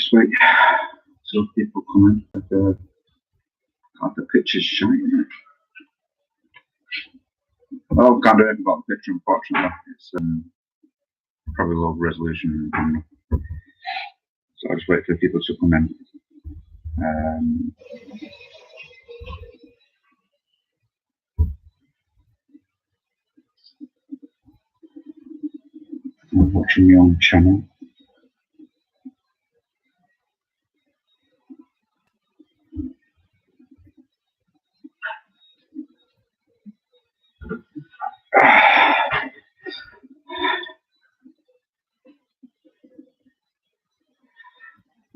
just wait till people come in. God, the picture's shiny. Well, can't do anything about the picture, unfortunately. It's probably low resolution. So I'll just wait for people to come in. I'm watching my own channel.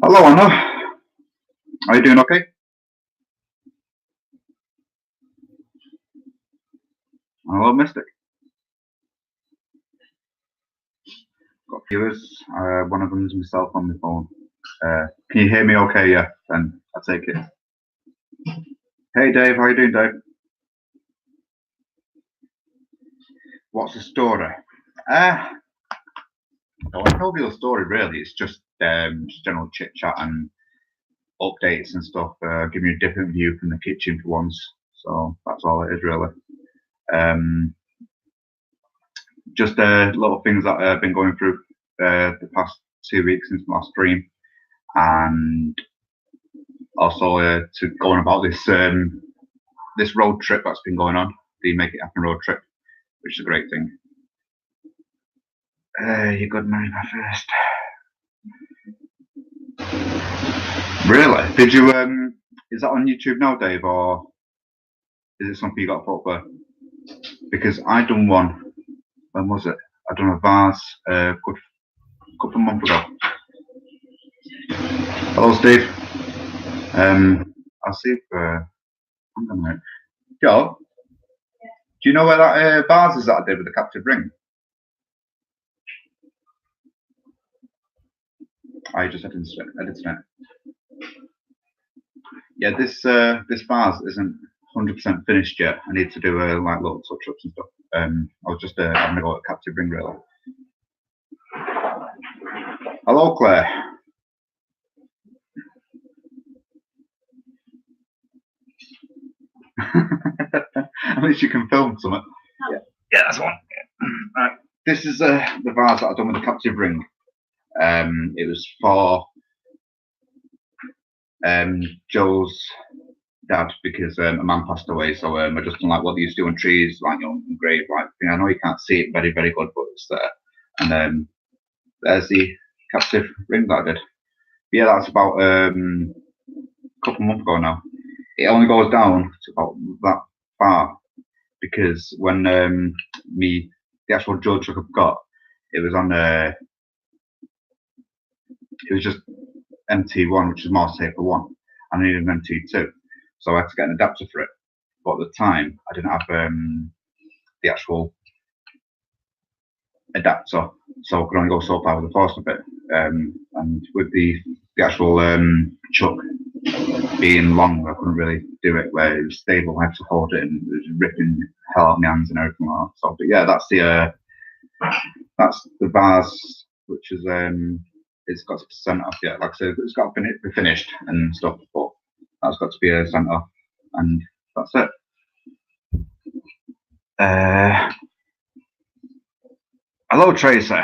Hello, Anna. Are you doing okay? Hello, Mystic. Got viewers. One of them is myself on the phone. Can you hear me okay? Yeah, then I'll take it. Hey, Dave. How you doing, Dave? What's the story? No real story, really. It's just general chit-chat and updates and stuff. Giving you a different view from the kitchen for once. So that's all it is, really. Just little things that I've been going through the past 2 weeks since my last stream, and also to go on about this this road trip that's been going on, the Make It Happen road trip, which is a great thing. You good, Mary, first. Really? Did you? Is that on YouTube now, Dave, or is it something you got put up there? Because I done one. When was it? I done a vase a couple of months ago. Hello, Steve. I'll see if I'm gonna. Joe, do you know where that vase is that I did with the captive ring? I just edited it. Yeah, this vase isn't 100% finished yet. I need to do like little touch-ups and stuff. I was just having a go at captive ring, really. Hello, Claire. At least you can film something. Oh. Yeah, that's one. Right. This is the vase that I've done with the captive ring. It was for Joe's dad, because a man passed away. So I just done like what they used to do on trees, like grave like thing. I know you can't see it very, very good, but it's there. And there's the captive ring that I did. But yeah, that's about a couple of months ago now. It only goes down to about that far, because when the actual drill truck I've got, it was on it was just MT1, which is more safer one. I needed an MT2, so I had to get an adapter for it. But at the time, I didn't have the actual adapter, so I could only go so far with the force of it. And with the actual chuck being long, I couldn't really do it where it was stable. I had to hold it, and it was ripping hell out of my hands and everything like that. So, but yeah, that's the vase, which is it's got to be sent off yet. Like I said, it's got to be finished and stuff, but that's got to be sent off, and that's it. Hello, Tracer.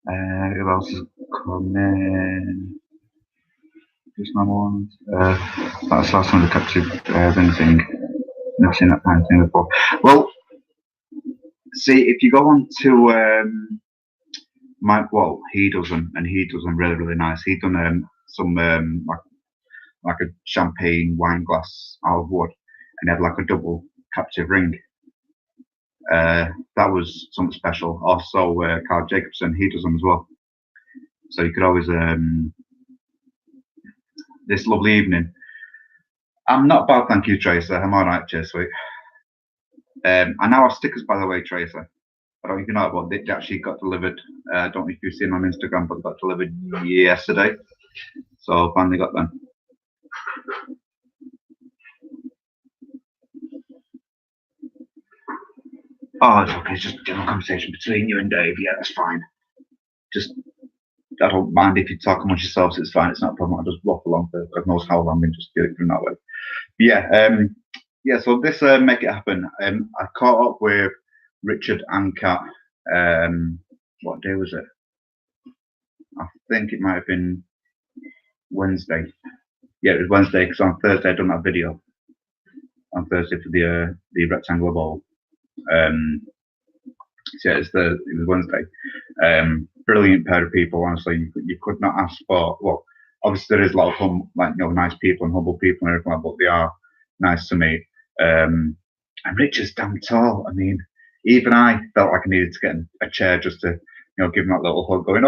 Who else is coming? Just my one. That's the last one, the captive ring thing. Never seen that kind of thing before. Well, see, if you go on to Mike Wall, he does them, and he does them really, really nice. He done some like a champagne wine glass out of wood, and he had like a double captive ring. That was something special. Also, Carl Jacobson, he does them as well. So you could always this lovely evening. I'm not bad, thank you, Tracer. I'm all right, cheers, sweet. I now have stickers, by the way, Tracer. I don't know if you know, but they actually got delivered. I don't know if you've seen them on Instagram, but they got delivered yesterday. So finally got them. Oh, it's okay. It's just a general conversation between you and Dave. Yeah, that's fine. Just don't mind if you talk amongst yourselves. It's fine. It's not a problem. I'll just waffle on for God knows how long and just do it from that way. But yeah. So this make it happen. I caught up with Richard and Kat. What day was it? I think it might have been Wednesday. Yeah, it was Wednesday because on Thursday I done that video on Thursday for the rectangular ball. So yeah, it was Wednesday. Brilliant pair of people. Honestly, you could not ask for. Well, obviously there is a lot of nice people and humble people and everything, but they are nice to me. And Richard's damn tall. I mean, even I felt like I needed to get a chair just to give him that little hug, going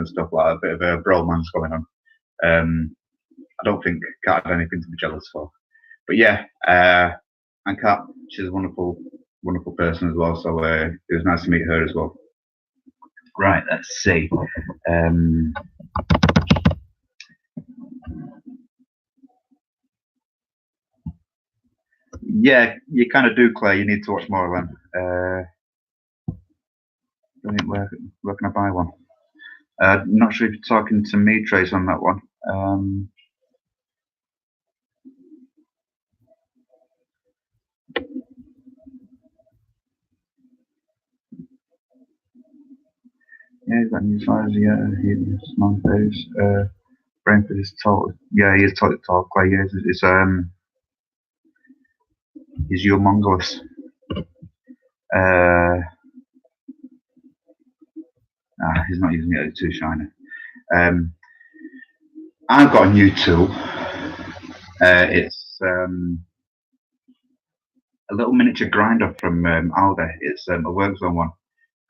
stuff like that. A bit of a bromance going on. I don't think Kat had anything to be jealous for. But yeah, and Kat, she's a wonderful person as well. So it was nice to meet her as well. Right, let's see. Yeah, you kind of do, Claire. You need to watch more of them. Where can I buy one? Not sure if you're talking to me, Trace, on that one. Yeah, he's got new size. Yeah, he's small face. Brentford is tall. Yeah, he is tall. Clay. Yeah, he's humongous. He's not using it. It's too shiny. I've got a new tool. It's a little miniature grinder from Aldi. It's a Workzone one,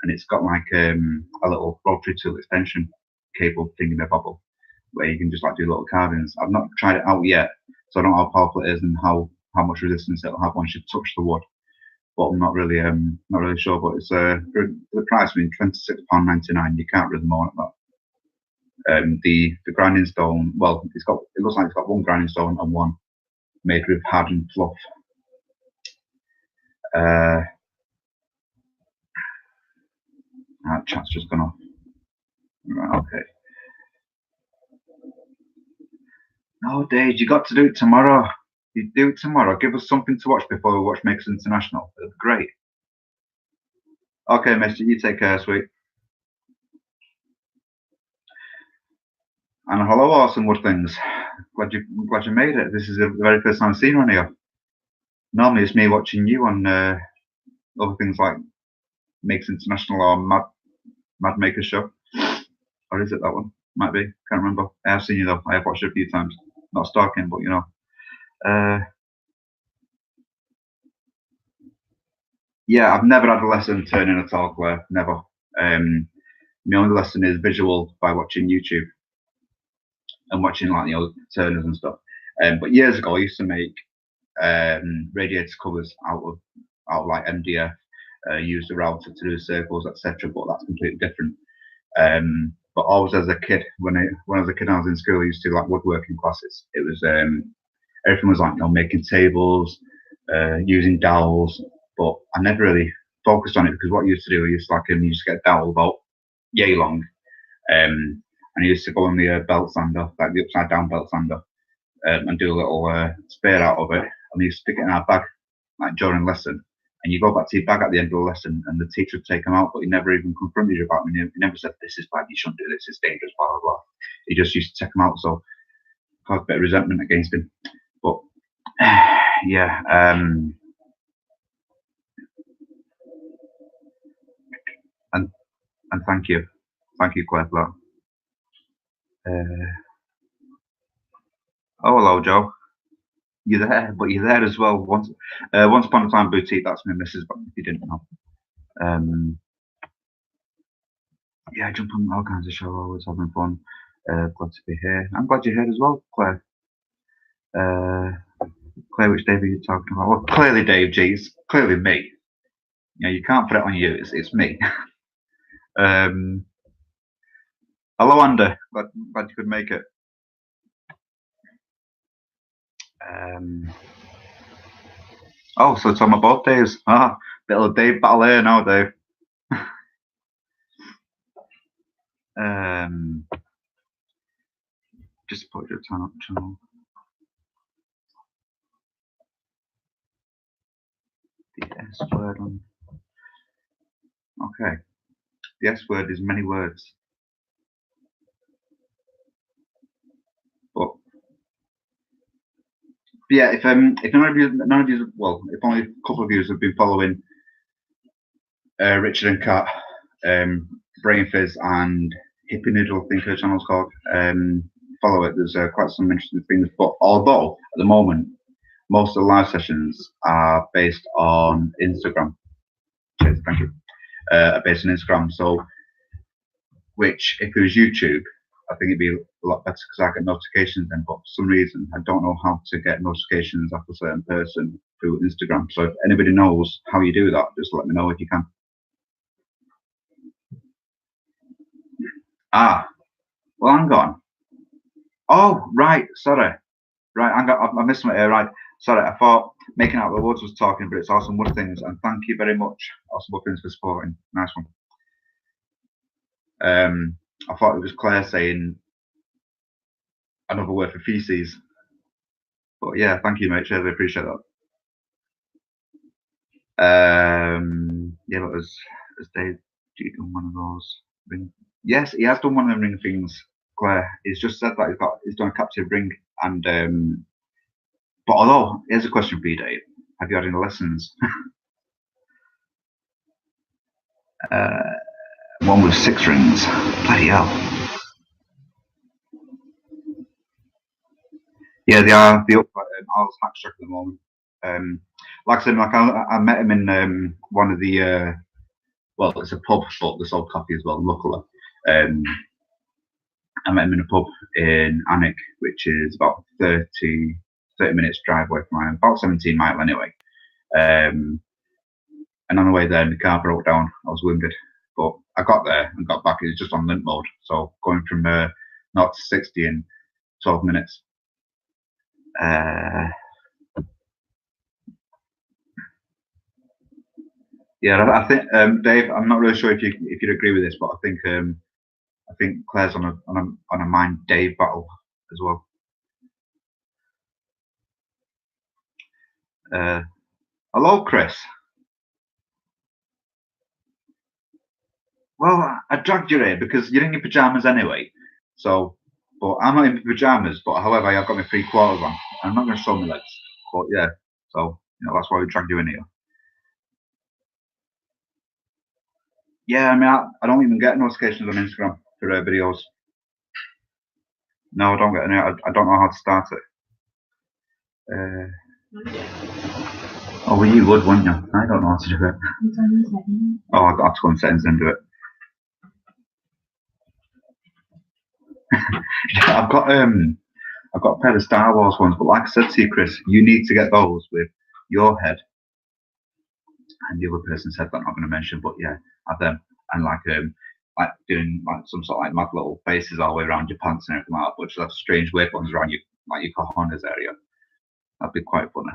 and it's got like a little rotary tool extension cable thing in the bubble, where you can just like do little carvings. I've not tried it out yet, so I don't know how powerful it is and how much resistance it'll have once you touch the wood. But I'm not really sure. But it's the price being £26.99. You can't really moan at that. The grinding stone, well, it looks like it's got one grinding stone and one made with hardened fluff. Chat's just gone off. Right, okay. No, Dave, you got to do it tomorrow. You do it tomorrow. Give us something to watch before we watch Makers International. It'll be great. Okay, mister, you take care, sweet. And hello, awesome wood things. Glad you made it. This is the very first time I've seen one of you. Normally it's me watching you on other things like Makers International or Mad Maker Show. Or is it that one? Might be. Can't remember. I have seen you though. I have watched it a few times. Not stalking, but yeah, I've never had a lesson turning at all, Claire. Never. My only lesson is visual by watching YouTube and watching like turners and stuff. But years ago, I used to make radiator covers out of like MDF. Used a router to do circles, etc. But that's completely different. But always as a kid, when I was a kid, I was in school. I used to do like woodworking classes. It was everything was like making tables, using dowels. But I never really focused on it because what I used to do, you used to get a dowel about yay long, and I used to go on the belt sander, like the upside down belt sander, and do a little spare out of it, and we used to stick it in our bag like during lesson. And you go back to your bag at the end of the lesson, and the teacher would take them out, but he never even confronted you about them. He never said, "This is bad. You shouldn't do this. It's dangerous." Blah blah blah. He just used to take them out. So I had a bit of resentment against him. But yeah, and thank you, Claire, for that. Oh, hello, Joe. You're there, but you're there as well. Once upon a time, boutique. That's me, Mrs. But if you didn't know. Yeah, I jump on all kinds of shows, always having fun. Glad to be here. I'm glad you're here as well, Claire. Claire, which Dave are you talking about? Well, clearly Dave G. It's clearly me. You can't put it on you. It's me. Hello, Andy. Glad you could make it. Oh, so it's on my birthdays. Little Dave battle here now, Dave. Just put your channel. The S word on. Okay. The S word is many words. But yeah, if none of you, well, if only a couple of you have been following Richard and Kat, Brain Fizz and Hippie Noodle, I think her channel's called. Follow it. There's quite some interesting things. But although at the moment most of the live sessions are based on Instagram. Cheers, thank you. Based on Instagram. So, which if it was YouTube, I think it'd be a lot better because I get notifications then. But for some reason, I don't know how to get notifications after a certain person through Instagram. So if anybody knows how you do that, just let me know if you can. Ah, well, hang on. Oh, right. Sorry. Right, I missed my right. Sorry, I thought Making Out the Woods was talking, but it's Awesome Wood Things, and thank you very much, Awesome Wood Things, for supporting. Nice one. I thought it was Claire saying another word for feces, but yeah, thank you, mate. Really appreciate that. Yeah, but has Dave done one of those ring? Yes, he has done one of the ring things. Claire, he's just said that he's done a captive ring, and but although here's a question for you, Dave: have you had any lessons? One with 6 rings. Bloody hell. Yeah, they are. The up Arles Hackstrack at the moment. Like I said, like I met him in one of the well, it's a pub, but they sold coffee as well. Luckily, I met him in a pub in Alnwick, which is about 30 minutes drive away from mine, about 17 miles anyway. And on the way there, the car broke down. I was wounded, but I got there and got back. It was just on limp mode, so going from 0 to 60 in 12 minutes. Yeah, I think Dave. I'm not really sure if you'd agree with this, but I think Claire's on a mind Dave battle as well. Hello, Chris. Well, I dragged you here because you're in your pajamas anyway. So, but I'm not in my pajamas. But however, I've got my 3/4 on. I'm not going to show my legs. But yeah, so that's why we dragged you in here. Yeah, I mean, I don't even get notifications on Instagram for videos. No, I don't get any. I don't know how to start it. Oh, well, you would, wouldn't you? I don't know how to do it. Oh, I've got to go in settings and do it. Yeah, I've got a pair of Star Wars ones, but like I said to you, Chris, you need to get those with your head. And the other person said that I'm not going to mention, but yeah, have them and like doing like some sort of like mad little faces all the way around your pants and everything like that, but just have strange weird ones around you, like your cojones area. That'd be quite funny.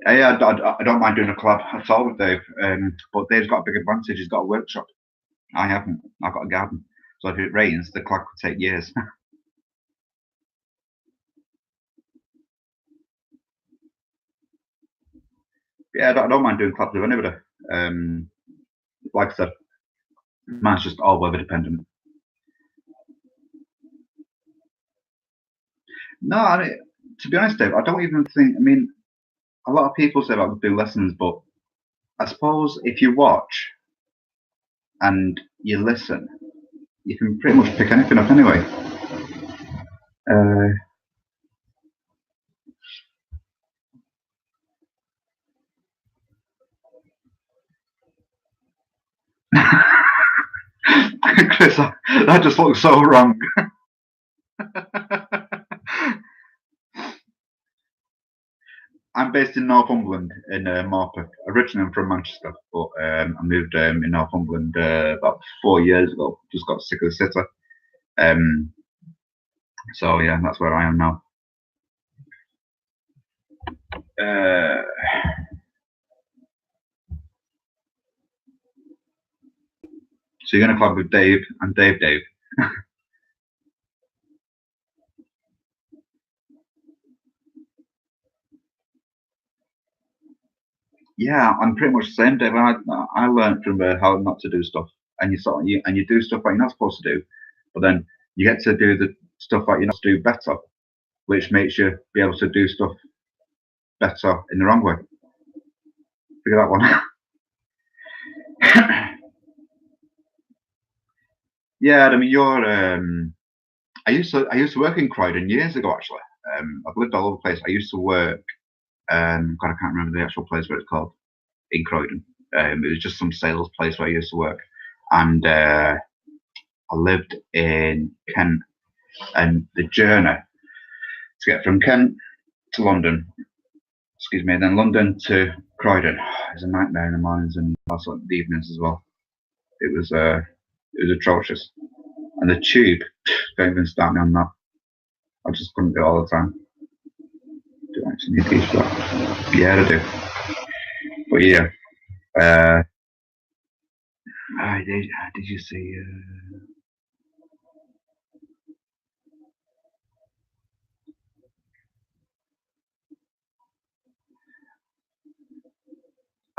Yeah, I don't mind doing a collab at all with Dave, but Dave's got a big advantage. He's got a workshop. I haven't. I've got a garden, so if it rains, the collab could take years. Yeah, I don't mind doing collabs with anybody. Like I said, mine's just all weather dependent. No, I mean, to be honest, Dave, I don't even think. I mean, a lot of people say about do lessons, but I suppose if you watch and you listen, you can pretty much pick anything up anyway. Chris, that just looks so wrong. I'm based in Northumberland in Morpeth. Originally, I'm from Manchester, but I moved in Northumberland about 4 years ago. Just got sick of the city. So yeah, that's where I am now. So you're going to collab with Dave and Dave. Yeah, I'm pretty much the same, Dave. I learned from how not to do stuff, and you do stuff that you're not supposed to do, but then you get to do the stuff that you're not supposed to do better, which makes you be able to do stuff better in the wrong way. Figure that one out. Yeah, I mean, I used to work in Croydon years ago. Actually, I've lived all over the place. I used to work. God, I can't remember the actual place where it's called in Croydon. It was just some sales place where I used to work, and I lived in Kent. And the journey to get from Kent to London, excuse me, and then London to Croydon is a nightmare in the mornings and also the evenings as well. It was atrocious, and the tube, don't even start me on that. I just couldn't do it all the time. Do I actually need these for that? Yeah, I do. But yeah, did you see?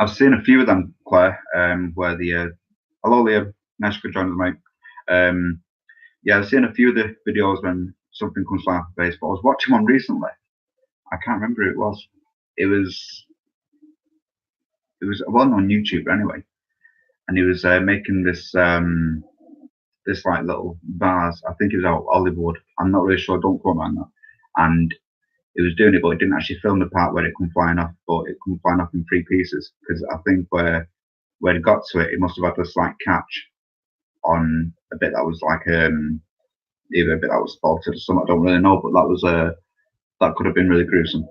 I've seen a few of them, Claire, where hello Liam, nice for joining us, mate. Yeah, I've seen a few of the videos when something comes live on Facebook. I was watching one recently. I can't remember who it was. It was one on YouTube anyway, and he was making this like little vase. I think it was out olive wood. I'm not really sure. Don't quote me on that. And it was doing it, but it didn't actually film the part where it come flying off. But it come flying off in 3 pieces because I think where it got to it, it must have had a slight catch on a bit that was like either a bit that was spotted or something. I don't really know, but that could have been really gruesome.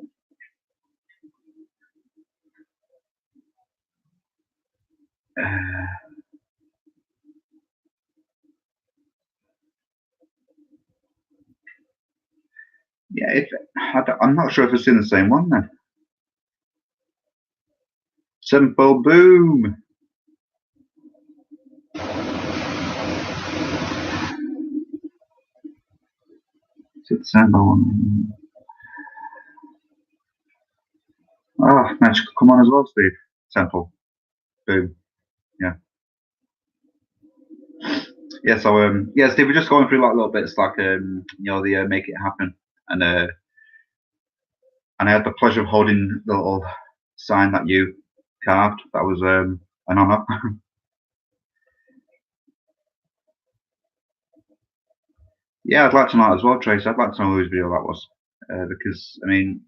Yeah, I'm not sure if it's in the same one then. Simple boom. Is it the same one? Oh, match come on as well, Steve. Simple boom. Yeah. Yeah, so yeah, Steve, we're just going through like little bits like the make it happen, and I had the pleasure of holding the little sign that you carved. That was an honour. Yeah, I'd like to know that as well, Tracy. I'd like to know whose video that was, because I mean,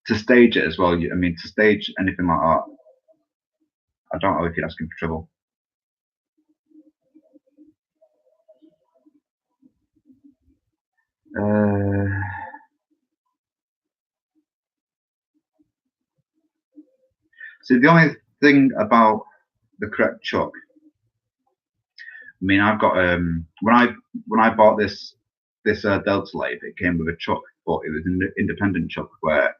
to stage it as well. I mean, to stage anything like that, I don't know if you're asking for trouble. So the only thing about the correct chuck, I mean, I've got when I bought this Delta lathe, it came with a chuck, but it was an independent chuck where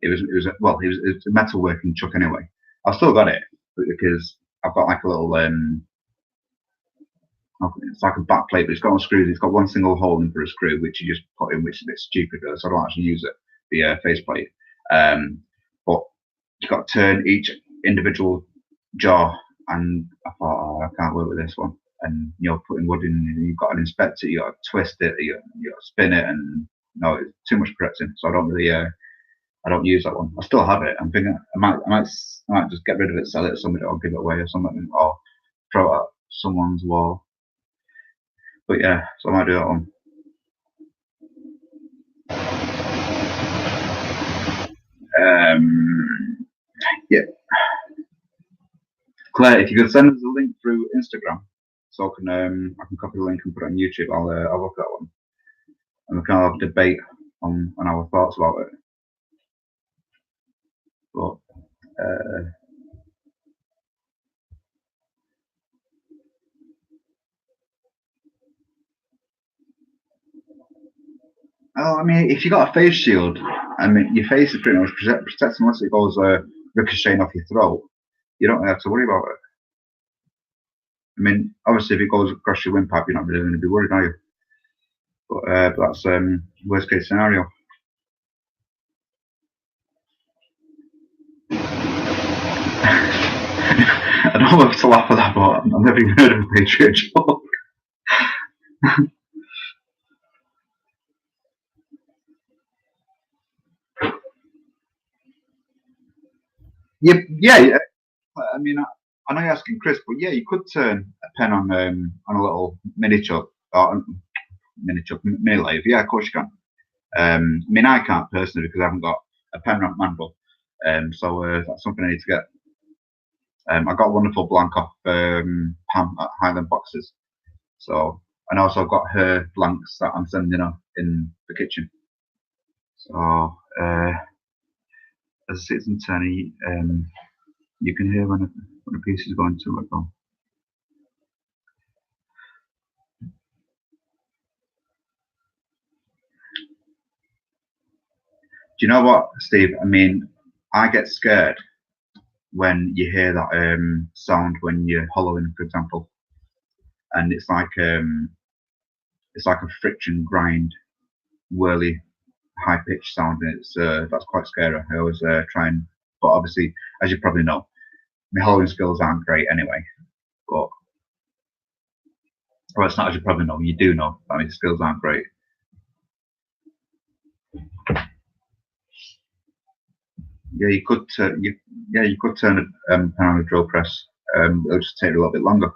it was a metalworking chuck anyway. I've still got it because I've got like a little it's like a back plate, but it's got on screws. It's got one single hole in for a screw, which you just put in, which is a bit stupid, so I don't actually use it. The faceplate, but you've got to turn each individual jaw, and I thought, oh, I can't work with this one. And putting wood in, you've got to inspect it, you got to twist it, you got to spin it, and no, it's too much pressing. So I don't really, I don't use that one. I still have it. I'm thinking I might just get rid of it, sell it to somebody, or give it away or something, or throw it at someone's wall. But yeah, so I might do that one. Yeah. Claire, if you could send us a link through Instagram, so I can copy the link and put it on YouTube. I'll look at that one, and we can have a debate on our thoughts about it. But oh, I mean, if you got a face shield, I mean, your face is pretty much protected unless it goes ricocheting off your throat. You don't have to worry about it. I mean, obviously, if it goes across your windpipe, you're not really going to be worried, are you? But that's worst case scenario. I don't know if to laugh at that, but I've never even heard of a Patriot joke. Yeah. I mean, I know you're asking Chris, but yeah, you could turn a pen on a little mini chuck or mini lathe. Yeah, of course you can. I mean, I can't personally because I haven't got a pen ramp manual. So that's something I need to get. I got a wonderful blank off Pam at Highland Boxes. So, and also I've got her blanks that I'm sending her in the kitchen. So, as a citizen Tenny, you can hear when a piece is going to it. Do you know what, Steve? I mean, I get scared when you hear that sound when you're hollowing, for example, and it's like a friction grind, whirly, high pitched sound, and it's that's quite scary. I always try and, but obviously, as you probably know, my hollowing skills aren't great anyway. But well, it's not as you probably know. You do know that my skills aren't great. Yeah, you could. You could turn a pen on a drill press. It'll just take a little bit longer.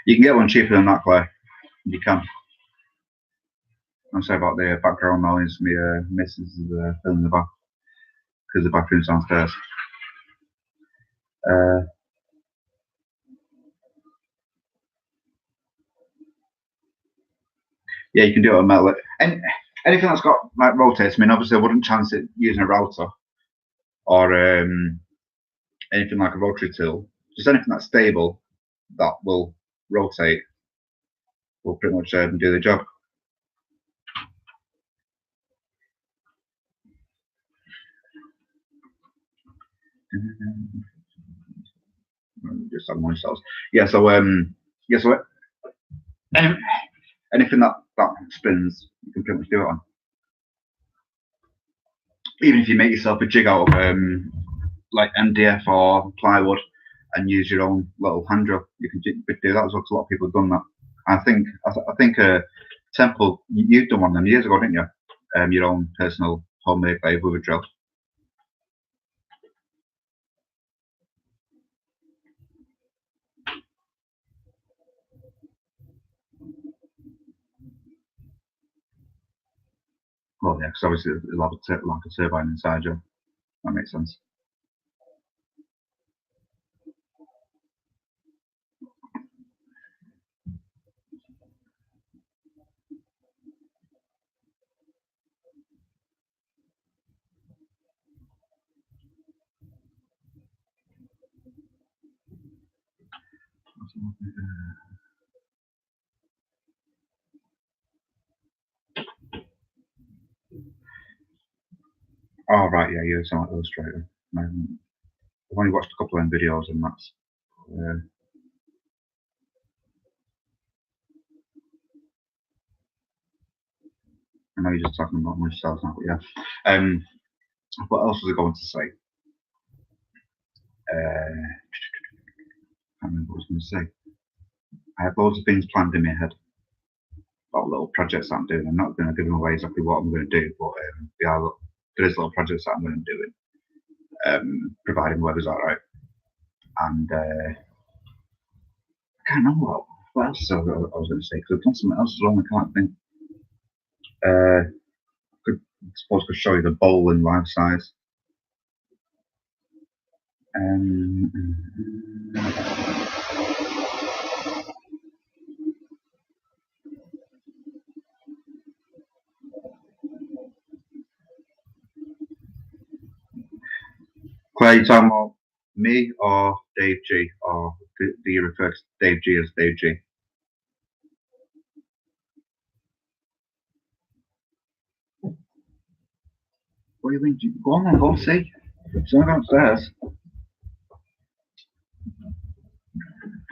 You can get one cheaper than that, Claire. You can. I'm sorry about the background noise. My missus is filling the bath because the bathroom's downstairs. Yeah, you can do it on metal. And anything that's got like rotates. I mean, obviously, I wouldn't chance it using a router or anything like a rotary tool. Just anything that's stable that will rotate will pretty much do the job. Just have more cells. Yeah. So anything that spins, you can pretty much do it on. Even if you make yourself a jig out of like MDF or plywood and use your own little hand drill, you could do that as well. A lot of people have done that. I think Temple, you've done one of them years ago, didn't you? Your own personal homemade lathe with a drill. Well, yeah, because obviously it'll have like a turbine inside you. That makes sense. Oh right, yeah, you're an illustrator. I've only watched a couple of them videos, and that's. I know you're just talking about myself now, but yeah. What else was I going to say? I can't remember what I was going to say. I have loads of things planned in my head about little projects that I'm doing. I'm not going to give them away exactly what I'm going to do, but there is little projects that I'm going to do, providing the weather's all right. And I can't remember what else I was going to say because I've done something else as well. I can't think. I suppose I could show you the bowl in life size. Claire, you talking about me or Dave G, or do you refer to Dave G as Dave G? What do you mean? Go on then, go see. It's only downstairs.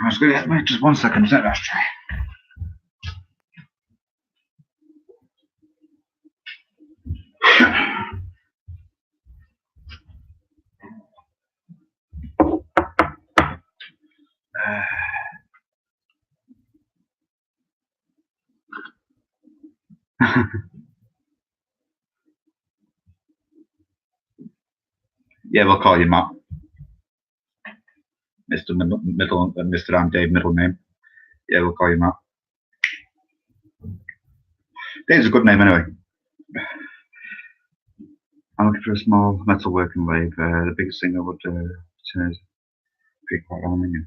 I was going to wait just 1 second. Is that ashtray? Yeah, we'll call you Matt. Mr. and Dave middle name. Yeah, we'll call you Matt. Dave's a good name anyway. I'm looking for a small metal working lathe. The biggest thing I would turn is quite aluminium.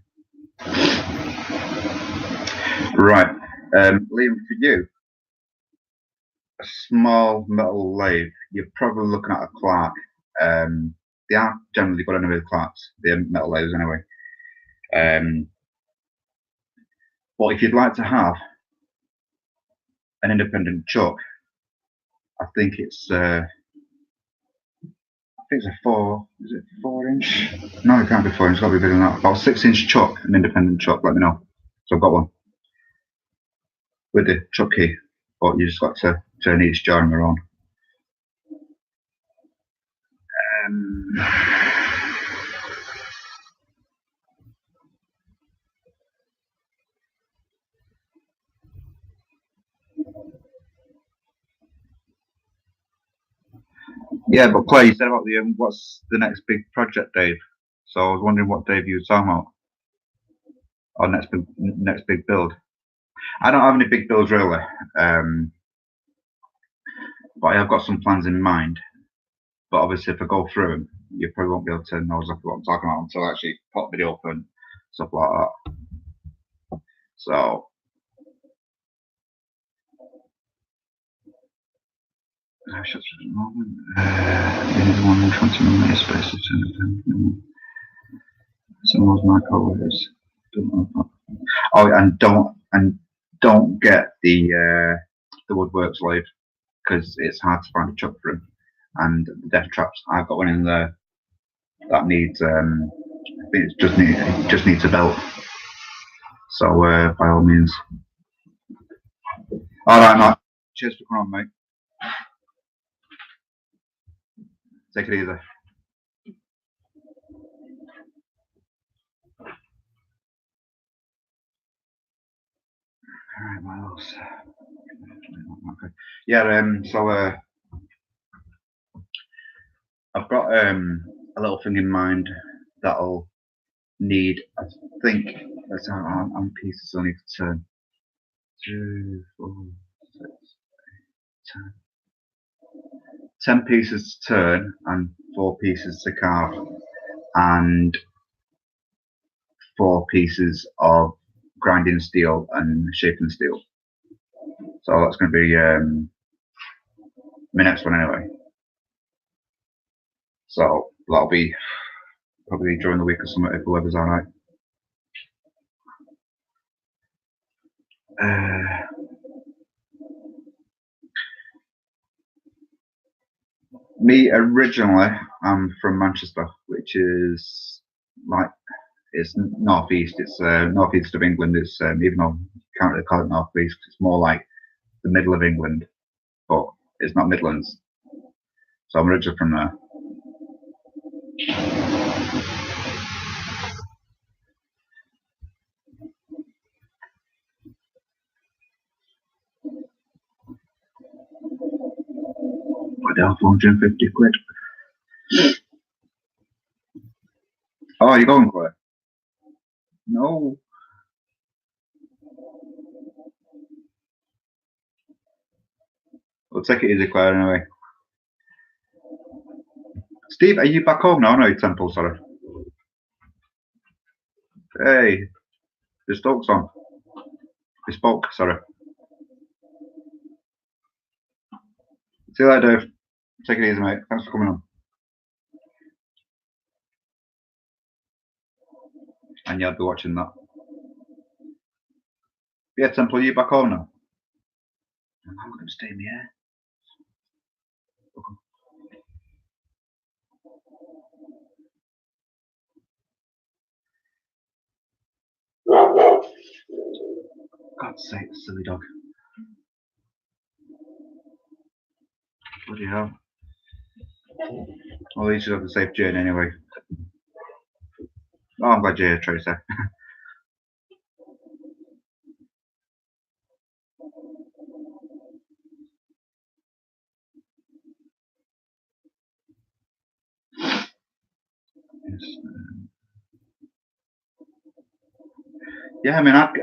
Right, Liam, for you, a small metal lathe, you're probably looking at a Clark. They are generally good anyway, the Clarks, the metal lathes anyway. But if you'd like to have an independent chuck, I think it's a 4. Is it 4-inch? No, it can't be 4 inch. It's got to be bigger than that. About 6-inch chuck, an independent chuck. Let me know. So I've got one with the chuck key, but you just got to turn each jar on your own. Yeah, but Claire, you said about the what's the next big project, Dave? So I was wondering what Dave you were talking about, or next big build. I don't have any big builds really, but I have got some plans in mind. But obviously, if I go through them, you probably won't be able to know exactly what I'm talking about until I actually put the video up and stuff like that. So. Some of my colors. Oh, and don't get the woodworks lathe because it's hard to find a chuck for them. And the death traps, I've got one in there that needs. I think it just needs a belt. So by all means. All right, Matt. Cheers for coming on, mate. Take it easy. Alright, what else? Okay. Yeah, so I've got a little thing in mind that'll need, I think, let's how many pieces I need to turn. 2, 4, 6, 10. 10 pieces to turn and 4 pieces to carve, and 4 pieces of grinding steel and shaping steel. So that's going to be my next one anyway. So that'll be probably during the week or something if the weather's alright. Me originally, I'm from Manchester, which is like it's northeast. It's northeast of England. It's even though you can't really call it northeast, it's more like the middle of England, but it's not Midlands. So I'm originally from there. But they're 450 quid. Oh, you're going for it? No. We'll take it easy, Claire, anyway. Steve, are you back home now? No, Temple, sorry. Hey, the Stokes on. Bespoke, sorry. See you later, Dave. Take it easy, mate. Thanks for coming on. And you'll be watching that. Yeah, Temple, are you back home now? I'm going to stay in the air. Okay. God's sake, silly dog. Bloody hell. Well, you should have a safe journey anyway. Oh, I'm glad you're here, Tracy. Yeah, I mean, I'd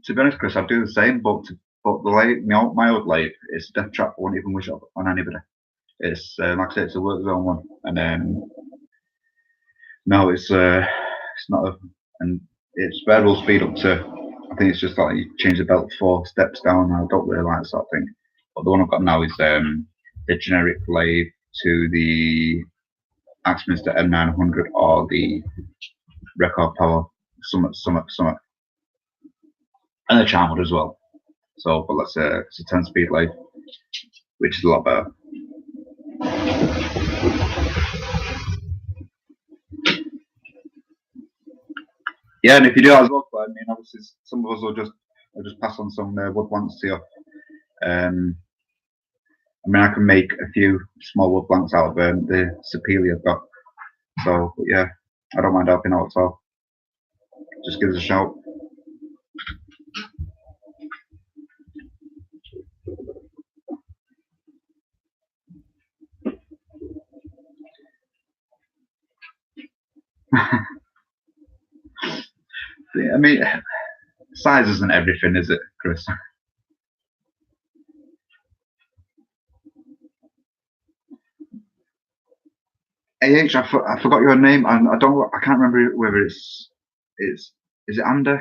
to be honest, Chris, I'd do the same, but the lathe, my old lathe, it's a death trap. I wouldn't even wish it on anybody. It's like I said, it's a work zone one, and no, it's not, and its variable speed up to. I think it's just like you change the belt 4 steps down. I don't really like that sort of thing. But the one I've got now is the generic lathe to the Axminster M900 or the Record Power Summit, and the Charmwood as well. So, but let's say it's a 10-speed lathe, which is a lot better. Yeah, and if you do that as well, I mean, obviously some of us will just pass on some wood blanks to you. I mean, I can make a few small wood blanks out of the Sapele I've got. So, but yeah, I don't mind helping out at all. Just give us a shout. I mean, size isn't everything, is it, Chris? I forgot your name, and I can't remember whether is it Andy?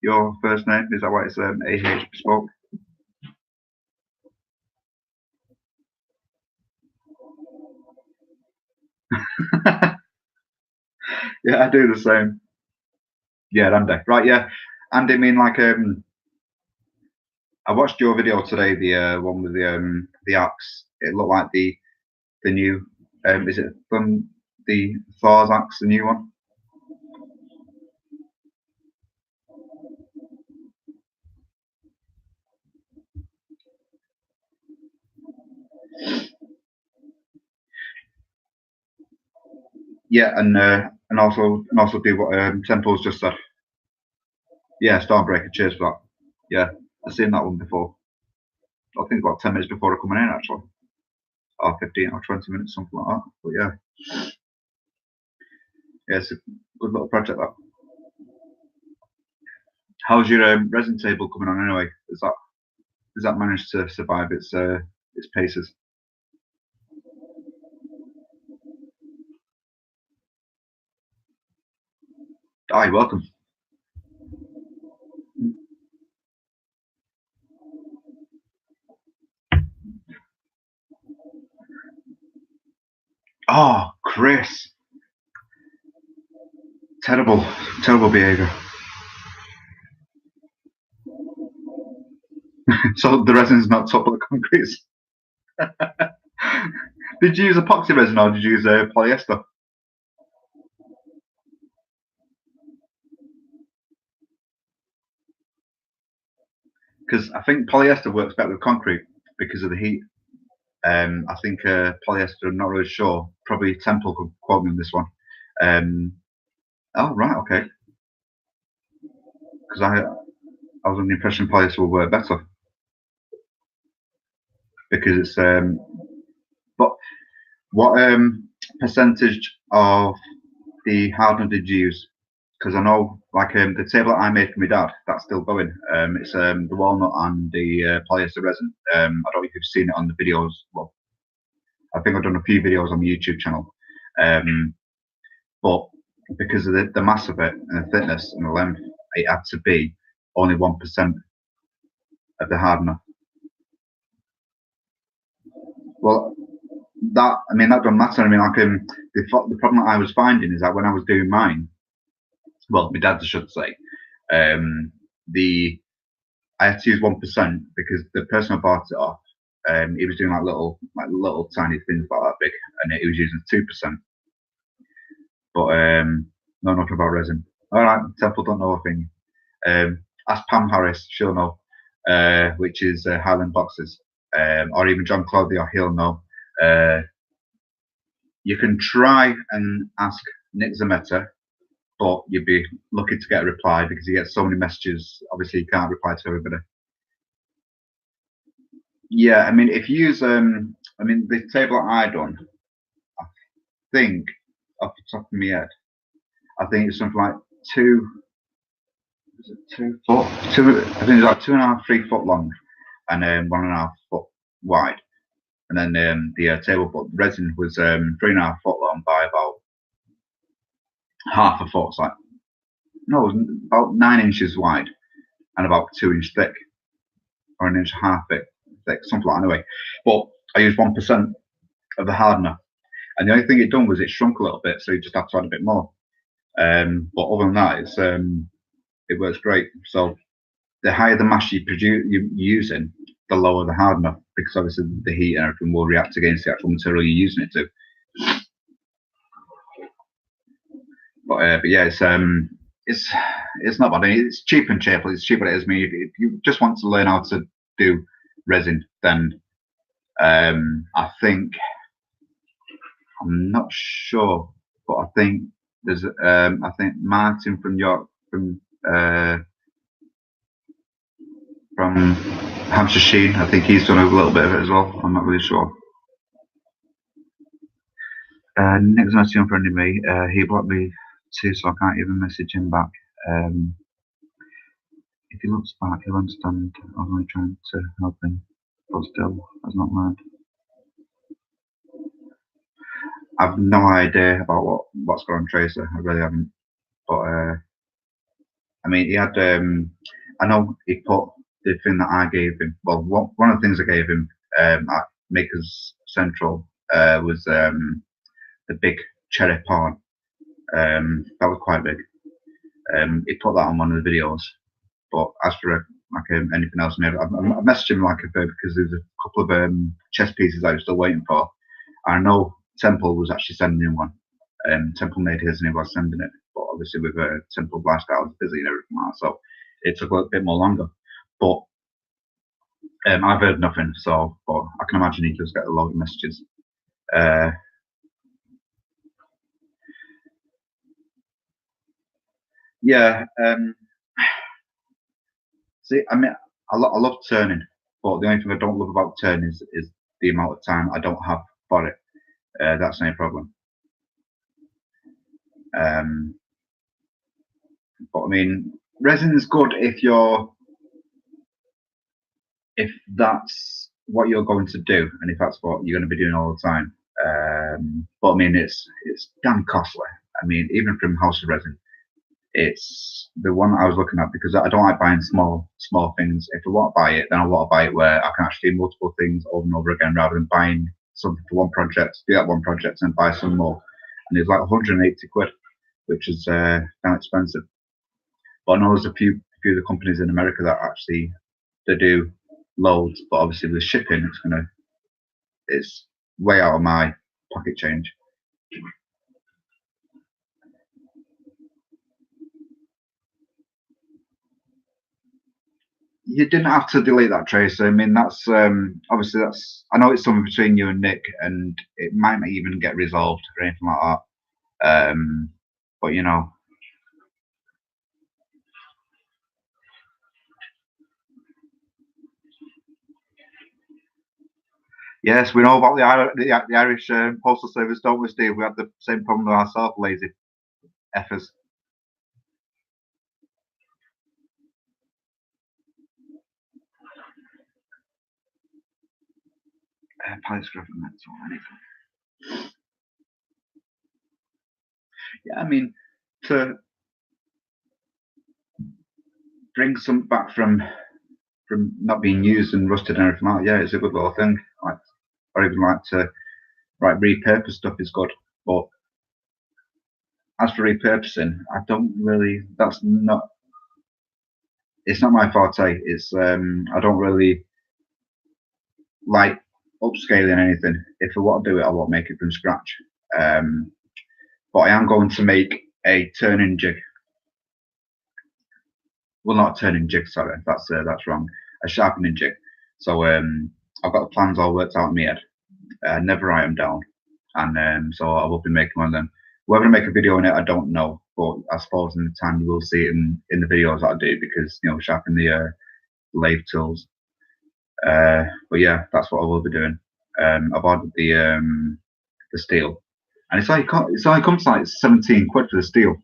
Your first name, is that why it's AH Bespoke? Yeah, I do the same. Yeah, Andy. Right, yeah. Andy, I mean, like, I watched your video today, the one with the axe. It looked like the new, is it the Thor's axe, the new one? Yeah, and also do what Temple's just said. Yeah, Stormbreaker. Cheers for that. Yeah, I've seen that one before. I think about 10 minutes before coming in, actually, or 15 or 20 minutes, something like that. But yeah, it's a good little project. That. How's your resin table coming on anyway? Does that manage to survive its paces? Oh, you're welcome. Oh, Chris. Terrible behaviour. So the resin's not top of the concrete. Did you use epoxy resin or did you use polyester? Because I think polyester works better with concrete because of the heat. I think polyester, I'm not really sure. Probably Temple could quote me on this one. Oh, right, okay. Because I was under the impression polyester will work better. Because it's, but what percentage of the hardener did you use? Because I know, like the table that I made for my dad, that's still going. It's the walnut and the polyester resin. I don't know if you've seen it on the videos. Well, I think I've done a few videos on my YouTube channel. But because of the mass of it and the thickness and the length, it had to be only 1% of the hardener. Well, that doesn't matter. I mean, like the problem that I was finding is that when I was doing mine, well, my dad's I should say, I had to use 1% because the person I bought it off, he was doing like little tiny things like that big, and he was using 2%. But know nothing about resin. All right, Temple don't know a thing. Ask Pam Harris, she'll know, which is Highland Boxes, or even John Claudio, he'll know. You can try and ask Nick Zametta, but you'd be lucky to get a reply because he gets so many messages. Obviously, you can't reply to everybody. Yeah, I mean, if you use, I mean, the table that I done, I think off the top of my head, I think it's something like 2 foot, I think it's like 2.5, 3 foot long, and 1.5 foot wide. And then the table foot resin was 3.5 foot long by about half a foot. It's like, no, it was about 9 inches wide and about 2 inches thick, or 1.5 inches thick, something like that anyway. But I used 1% of the hardener, and the only thing it done was it shrunk a little bit, so you just have to add a bit more. But other than that, it works great. So the higher the mash you're using, the lower the hardener, because obviously the heat and everything will react against the actual material you're using it to. But yeah, it's not bad. It's cheap and cheerful. It's cheap what it is. I mean, if you just want to learn how to do resin, then I think, I'm not sure, but I think there's I think Martin from York from Hampshire Sheen, I think he's done a little bit of it as well. I'm not really sure. Nick's not in front of me. He blocked me too, so I can't even message him back. If he looks back, he'll understand I'm only trying to help him, but still, that's not mad. I've no idea about what's going on Tracer. I really haven't. But I mean, he had. I know he put the thing that I gave him. Well, one of the things I gave him at Makers Central was the big cherry pawn. That was quite big. He put that on one of the videos. But as for anything else, I messaged him because there's a couple of chess pieces I was still waiting for. I know Temple was actually sending him one. Temple made his and he was sending it, but obviously with Temple lifestyle was busy and everything like that, so it took a bit more longer. But I've heard nothing, so but I can imagine he does get a lot of messages. Yeah. See, I mean, I love turning, but the only thing I don't love about turning is the amount of time I don't have for it. That's no problem. But I mean, resin is good if that's what you're going to do, and if that's what you're going to be doing all the time. But I mean, it's damn costly. I mean, even from House of Resin, it's the one I was looking at because I don't like buying small things. If I want to buy it, then I want to buy it where I can actually do multiple things over and over again, rather than buying something for one project, do that one project, and buy some more. And it's like 180 quid, which is damn expensive. But I know there's a few of the companies in America that actually they do loads, but obviously with shipping, it's way out of my pocket change. You didn't have to delete that, Tracer. I mean, that's obviously I know it's something between you and Nick, and it might not even get resolved or anything like that. But you know. Yes, we know about the Irish Postal Service, don't we, Steve? We had the same problem with ourselves, lazy effers. Yeah, I mean, to bring some back from not being used and rusted and everything like that, yeah, it's a good little thing. Or even to repurpose stuff is good. But as for repurposing, I don't really. It's not my forte. It's I don't really like upscaling anything. If I want to do it, I won't make it from scratch. But I am going to make a turning jig. well, not a turning jig, sorry, that's wrong. A sharpening jig. So I've got the plans all worked out in my head. Never write them down, and so I will be making one of them. Whether I make a video on it, I don't know, but I suppose in the time you will see it in the videos that I do, because sharpening the lathe tools. But yeah, that's what I will be doing. I've ordered the steel, and it's only comes to like 17 quid for the steel,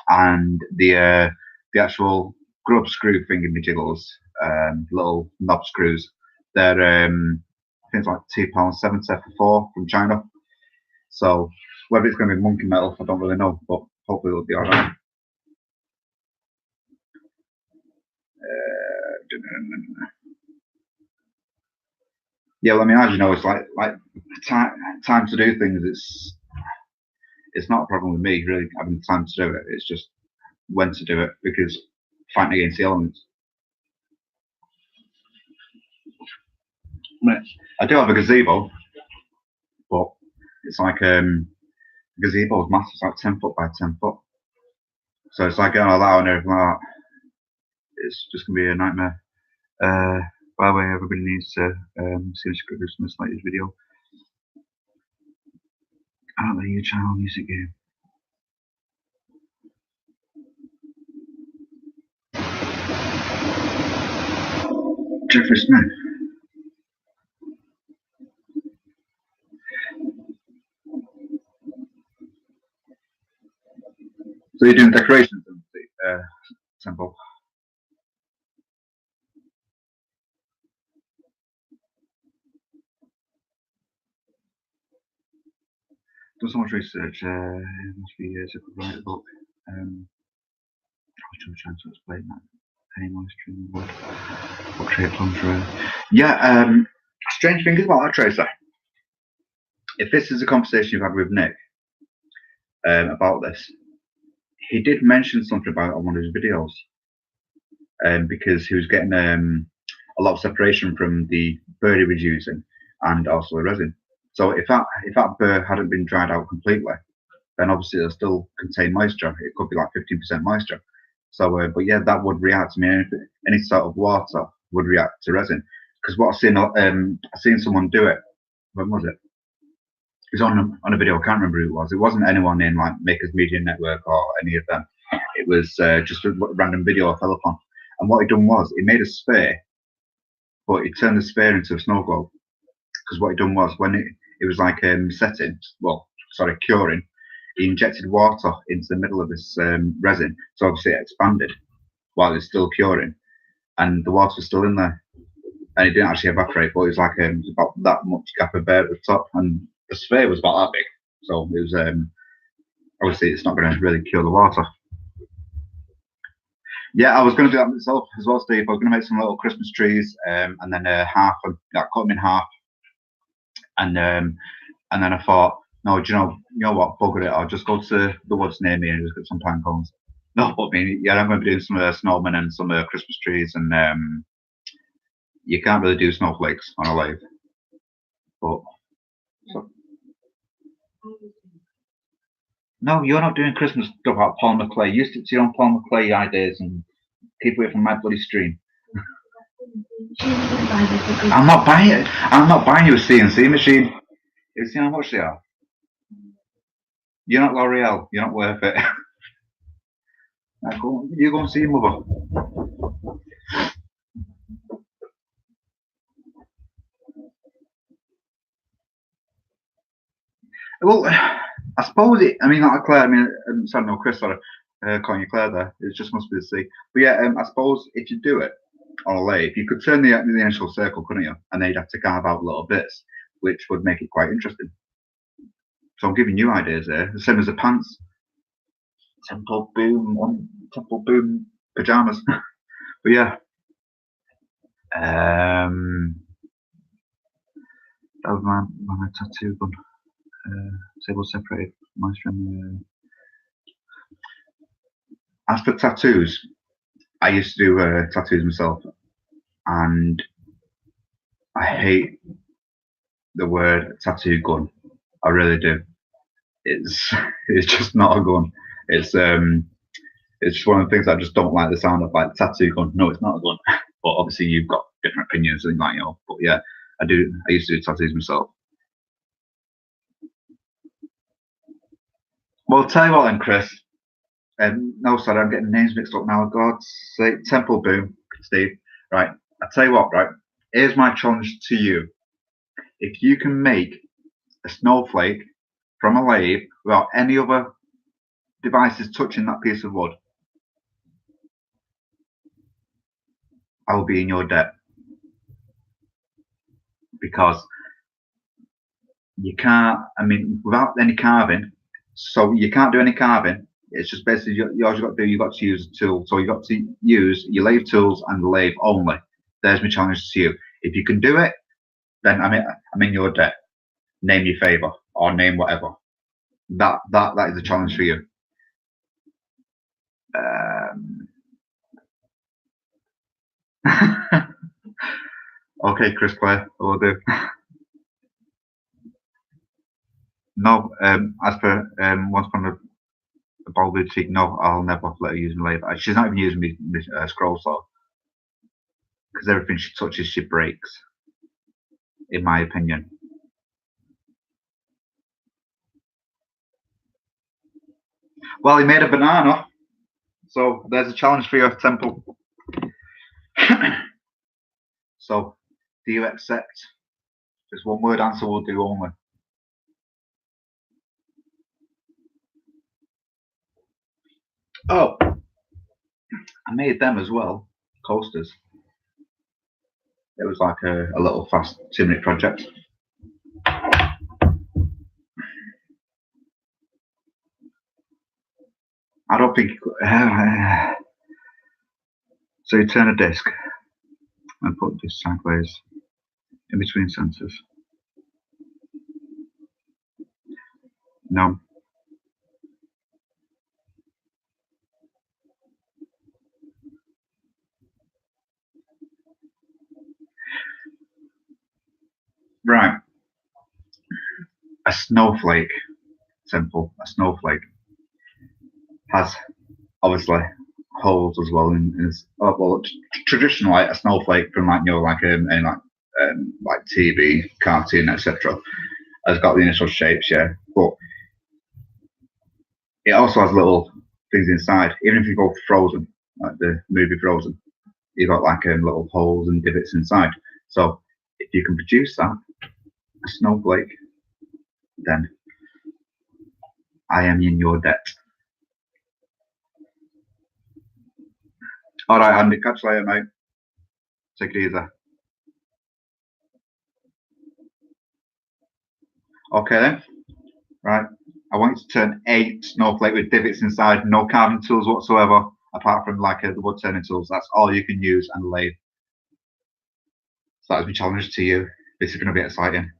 and the actual grub screw thingy-majiggles, little knob screws. They're I think it's like £2.70 for 4 from China. So whether it's going to be monkey metal, I don't really know, but hopefully it'll be alright. Yeah, well, I mean, as you know, it's like time to do things. It's not a problem with me really having the time to do it. It's just when to do it, because fighting against the elements. I do have a gazebo, but it's like gazebo is massive. It's like 10 foot by 10 foot. So it's like going all out and everything like that. It's just gonna be a nightmare. By the way, everybody needs to see the script from this latest video. Out there, your channel music game. Jeffrey Smith. So you're doing decorations in the temple? Done so much research. It must be years ago to write a book. I was trying to explain that. Any moisture in the wood. What create plums for? Yeah. Strange thing is about that, Tracer. If this is a conversation you've had with Nick about this, he did mention something about it on one of his videos, because he was getting a lot of separation from the burr he was using and also the resin. So if that burr hadn't been dried out completely, then obviously it'll still contain moisture. It could be like 15% moisture. So, but yeah, that would react to me. Any sort of water would react to resin. Because what I've seen someone do it. When was it? It was on a video. I can't remember who it was. It wasn't anyone in like Makers Media Network or any of them. It was just a random video I fell upon. And what he done was he made a sphere, but he turned the sphere into a snow globe. Because what he done was when it was like curing, he injected water into the middle of this resin, so obviously it expanded while it's still curing, and the water was still in there, and it didn't actually evaporate, but it was like about that much gap of air at the top, and the sphere was about that big, so it was obviously it's not going to really cure the water. Yeah, I was going to do that myself as well, Steve. I was going to make some little Christmas trees, and then cut them in half, and then I thought, no, do you know what? Bugger it! I'll just go to the woods near me and just get some pine cones. No, but I mean, yeah, I'm going to be doing some snowmen and some Christmas trees, and you can't really do snowflakes on a lathe. But no, you're not doing Christmas stuff like Paul McClay. You stick to your own Paul McClay ideas and keep away from my bloody stream. I'm not buying it. I'm not buying you a CNC machine. You see how much they are? You're not L'Oreal. You're not worth it. You go and see your mother. Well, I suppose I mean, not Claire. I mean, sorry, no, Chris. Sorry, calling you Claire there. It just must be the C. But yeah, I suppose if you do it on a lathe, you could turn the initial circle, couldn't you? And then you'd have to carve out little bits, which would make it quite interesting. So I'm giving you ideas there. The same as the pants. Temple Boom pajamas. But yeah. That was my tattoo gun. Table separated moisture. As for tattoos, I used to do tattoos myself, and I hate the word tattoo gun. I really do. It's just not a gun. It's It's just one of the things I just don't like the sound of, like tattoo gun. No, it's not a gun. But obviously you've got different opinions and like, but yeah, I do. I used to do tattoos myself. Well, tell you what then, Chris. No, sorry, I'm getting names mixed up now. God's sake, Temple Boom, Steve. Right, I tell you what. Right, here's my challenge to you. If you can make a snowflake from a lathe without any other devices touching that piece of wood, I will be in your debt, because you can't. I mean, without any carving, so you can't do any carving. It's just basically all you've got to do. You've got to use a tool. So you've got to use your lathe tools and the lathe only. There's my challenge to you. If you can do it, then I'm in your debt. Name your favour or name whatever. That is a challenge for you. Okay, Chris Clare, I will do. No, as for once upon a ball boutique, no, I'll never let her use my lathe. She's not even using me scroll saw, because everything she touches, she breaks, in my opinion. Well, he made a banana, so there's a challenge for you, Temple. So, do you accept? Just one word answer will do only. Oh, I made them as well, coasters. It was like a little fast 2-minute project. I don't think. So you turn a disc and put this sideways in between centers. No. Right. A snowflake. Simple. A snowflake has obviously holes as well. Well, traditionally, a snowflake from like TV, cartoon, etc., has got the initial shapes, yeah. But it also has little things inside. Even if you go Frozen, like the movie Frozen, you've got like little holes and divots inside. So if you can produce that, a snowflake, then I am in your debt. All right, Andy, catch you later, mate. Take it easy. Okay then. Right. I want you to turn 8 snowflake with divots inside, no carving tools whatsoever, apart from like the wood turning tools. That's all you can use and lathe. So that is my challenge to you. This is going to be exciting.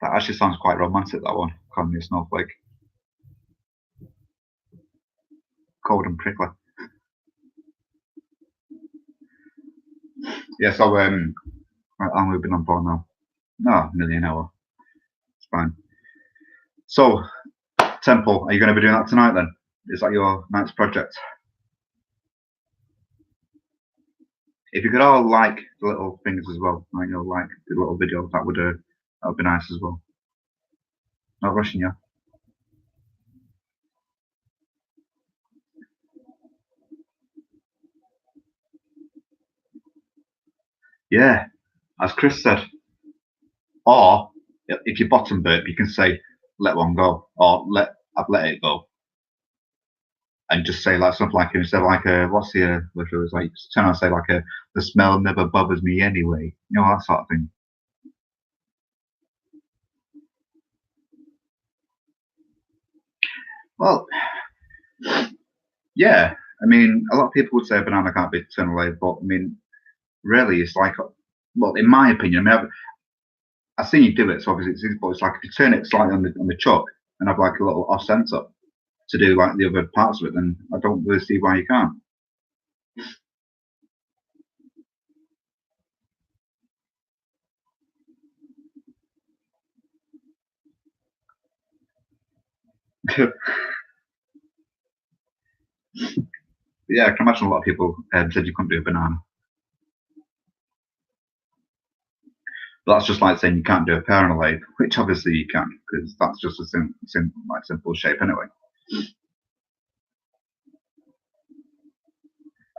That actually sounds quite romantic, that one, calling me a snowflake. Cold and prickly. Yeah, so right, how long have we been on for now? No, nearly an hour. It's fine. So, Temple, are you going to be doing that tonight then? Is that your night's project? If you could all like the little things as well, like like the little video, that would be nice as well. Not rushing you. Yeah, as Chris said. Or if you bottom burp, you can say let one go, or I've let it go, and just say like something like instead of like what's the what it was like turn on say like the smell never bothers me anyway, that sort of thing. Well, yeah, I mean a lot of people would say a banana can't be turned away, but I mean really it's like, well, in my opinion, I mean I've seen you do it, so obviously it's like if you turn it slightly on the chuck and have like a little off sensor to do like the other parts of it, then I don't really see why you can't. Yeah, I can imagine a lot of people said you couldn't do a banana. But that's just like saying you can't do a pear on a lathe, which obviously you can, because that's just a simple shape anyway.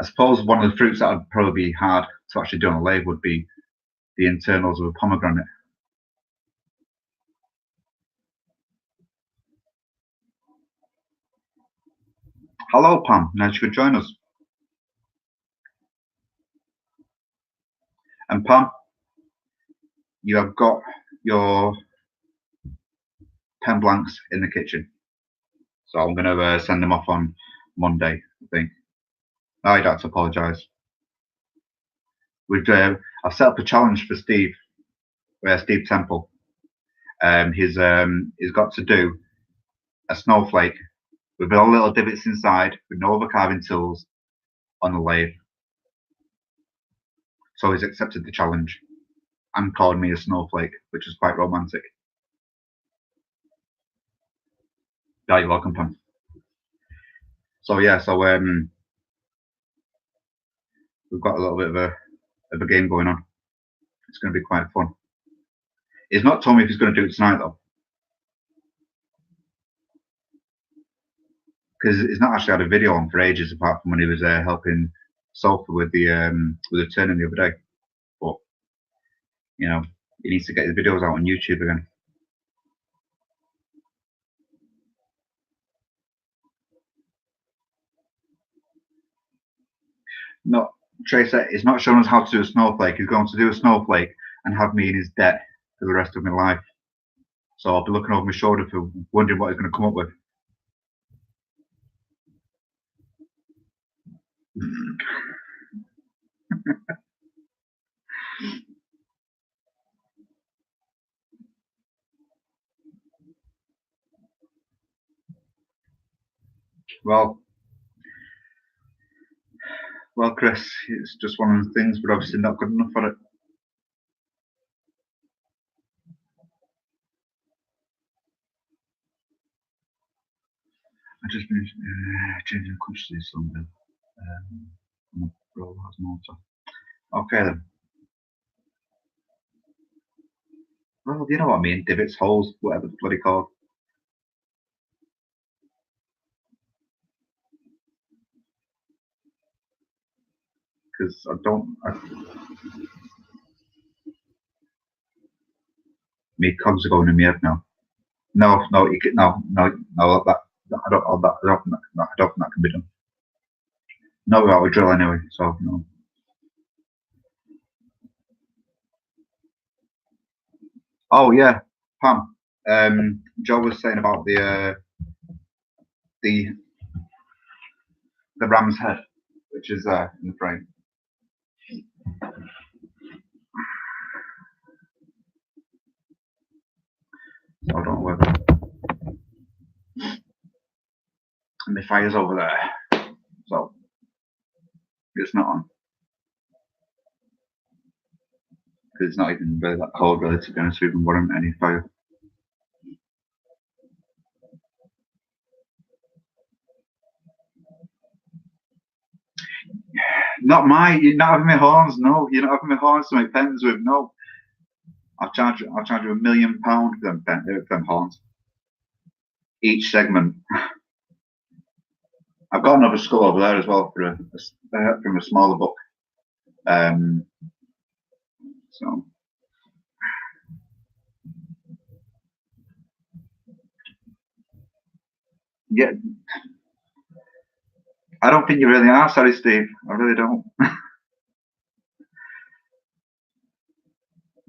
I suppose one of the fruits that would probably be hard to actually do on a lathe would be the internals of a pomegranate. Hello, Pam. Nice you could join us. And Pam, you have got your pen blanks in the kitchen. So I'm going to send them off on Monday, I think. I'd like to apologise. I've set up a challenge for Steve Temple. He's got to do a snowflake with all little divots inside, with no other carving tools, on the lathe. So he's accepted the challenge and called me a snowflake, which is quite romantic. Yeah, you're welcome, Pam. So yeah, we've got a little bit of a game going on. It's going to be quite fun. He's not told me if he's going to do it tonight though, because he's not actually had a video on for ages, apart from when he was helping Sophie with the turning the other day. But you know, he needs to get his videos out on YouTube again. No, Tracer is not showing us how to do a snowflake. He's going to do a snowflake and have me in his debt for the rest of my life. So I'll be looking over my shoulder for wondering what he's going to come up with. Well, Chris, it's just one of the things, but obviously not good enough for it. I just finished changing the clutch to this cylinder. On the roll has motor. Okay then. Well, you know what I mean? Divots, holes, whatever the bloody called. Because me cogs are going in my head now. No, that I don't think that can be done. Not without a drill anyway, so no. Oh yeah, Pam. Joe was saying about the ram's head, which is there in the frame. So I don't know whether. And my fire's over there, so it's not on. Because it's not even really that cold, really, to be honest, even warrant any fire. Not mine. You're not having my horns. No, you're not having my horns to make pens with. No, I'll charge you £1 million for them horns. Each segment. I've got another skull over there as well from a smaller book. So. Yeah. I don't think you really are. Sorry, Steve. I really don't.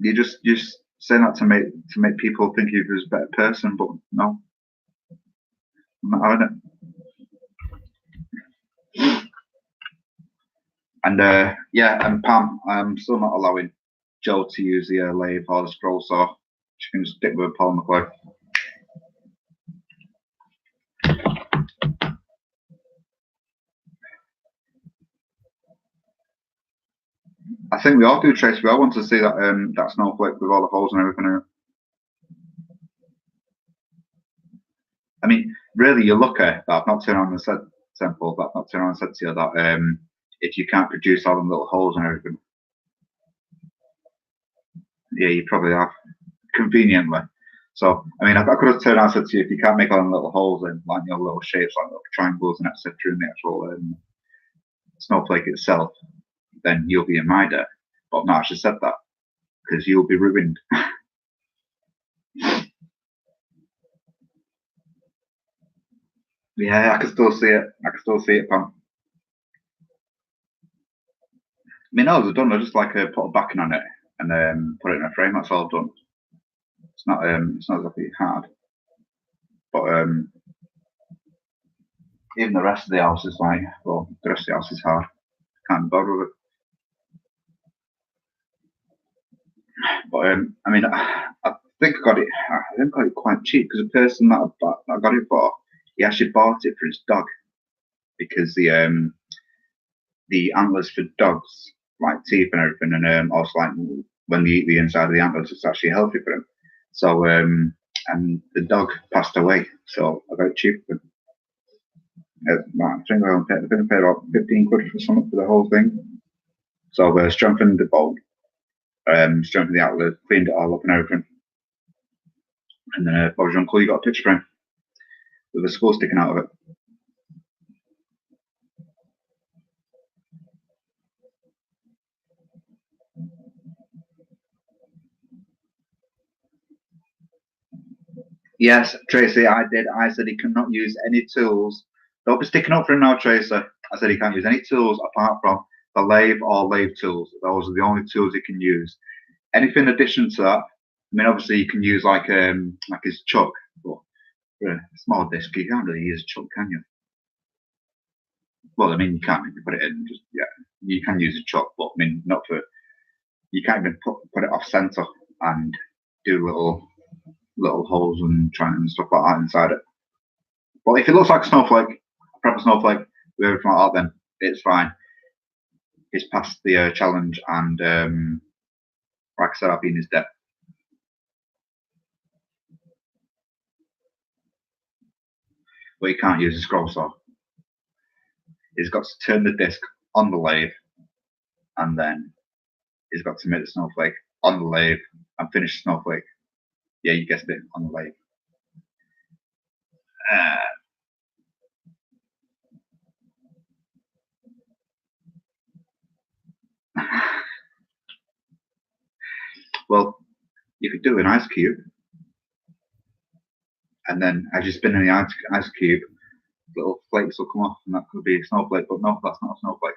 You just say that to make people think you're a better person, but no, I'm not having it. And yeah, and Pam, I'm still not allowing Joe to use the lathe or the scroll saw. She can just stick with Paul McCloy. I think we all do, Trace. We all want to see that snowflake with all the holes and everything in it. I mean, really, you're lucky that I've not turned on and said Temple, that I've not turned on and said to you that if you can't produce all them little holes and everything, yeah, you probably have conveniently. So, I mean, I could have turned around and said to you, if you can't make all them little holes in, like your little shapes, like little triangles and etc. in the actual snowflake itself, then you'll be in my debt. But I've not actually said that because you'll be ruined. Yeah, I can still see it. I can still see it, Pam. I mean, all I've done, I just like put a backing on it and put it in a frame. That's all I've done. It's not exactly hard, but even the rest of the house is like, well, the rest of the house is hard. Can't bother with it. But I mean, I think I got it. I think I got it quite cheap because the person that I got it for, he actually bought it for his dog because the antlers for dogs, like teeth and everything, and also like when they eat the inside of the antlers, it's actually healthy for them. So and the dog passed away, so I got it cheap. I think I paid about 15 quid for something for the whole thing. So I strengthened the bolt, strengthened the outlet, cleaned it all up and everything. And then Bob's uncle, you got a picture frame with a skull sticking out of it. Yes, Tracy, I did. I said he cannot use any tools. Don't be sticking up for him now, Tracy. I said he can't use any tools apart from the lathe or lathe tools. Those are the only tools he can use. Anything in addition to that, I mean, obviously you can use like his chuck, but for a small disc, you can't really use a chuck, can you? Well, I mean, you can't really put it in. Just yeah, you can use a chuck, but I mean, not for. You can't even put it off center and do little holes and trying and stuff like that inside it. But if it looks like a snowflake, a proper snowflake with everything like that, then it's fine. It's past the challenge, and like I said, I've been his debt. But he can't use a scroll saw. He's got to turn the disc on the lathe, and then he's got to make the snowflake on the lathe and finish the snowflake. Yeah, you guessed it, on the lathe. Well, you could do an ice cube, and then as you spin in the ice cube, little flakes will come off, and that could be a snowflake. But no, that's not a snowflake.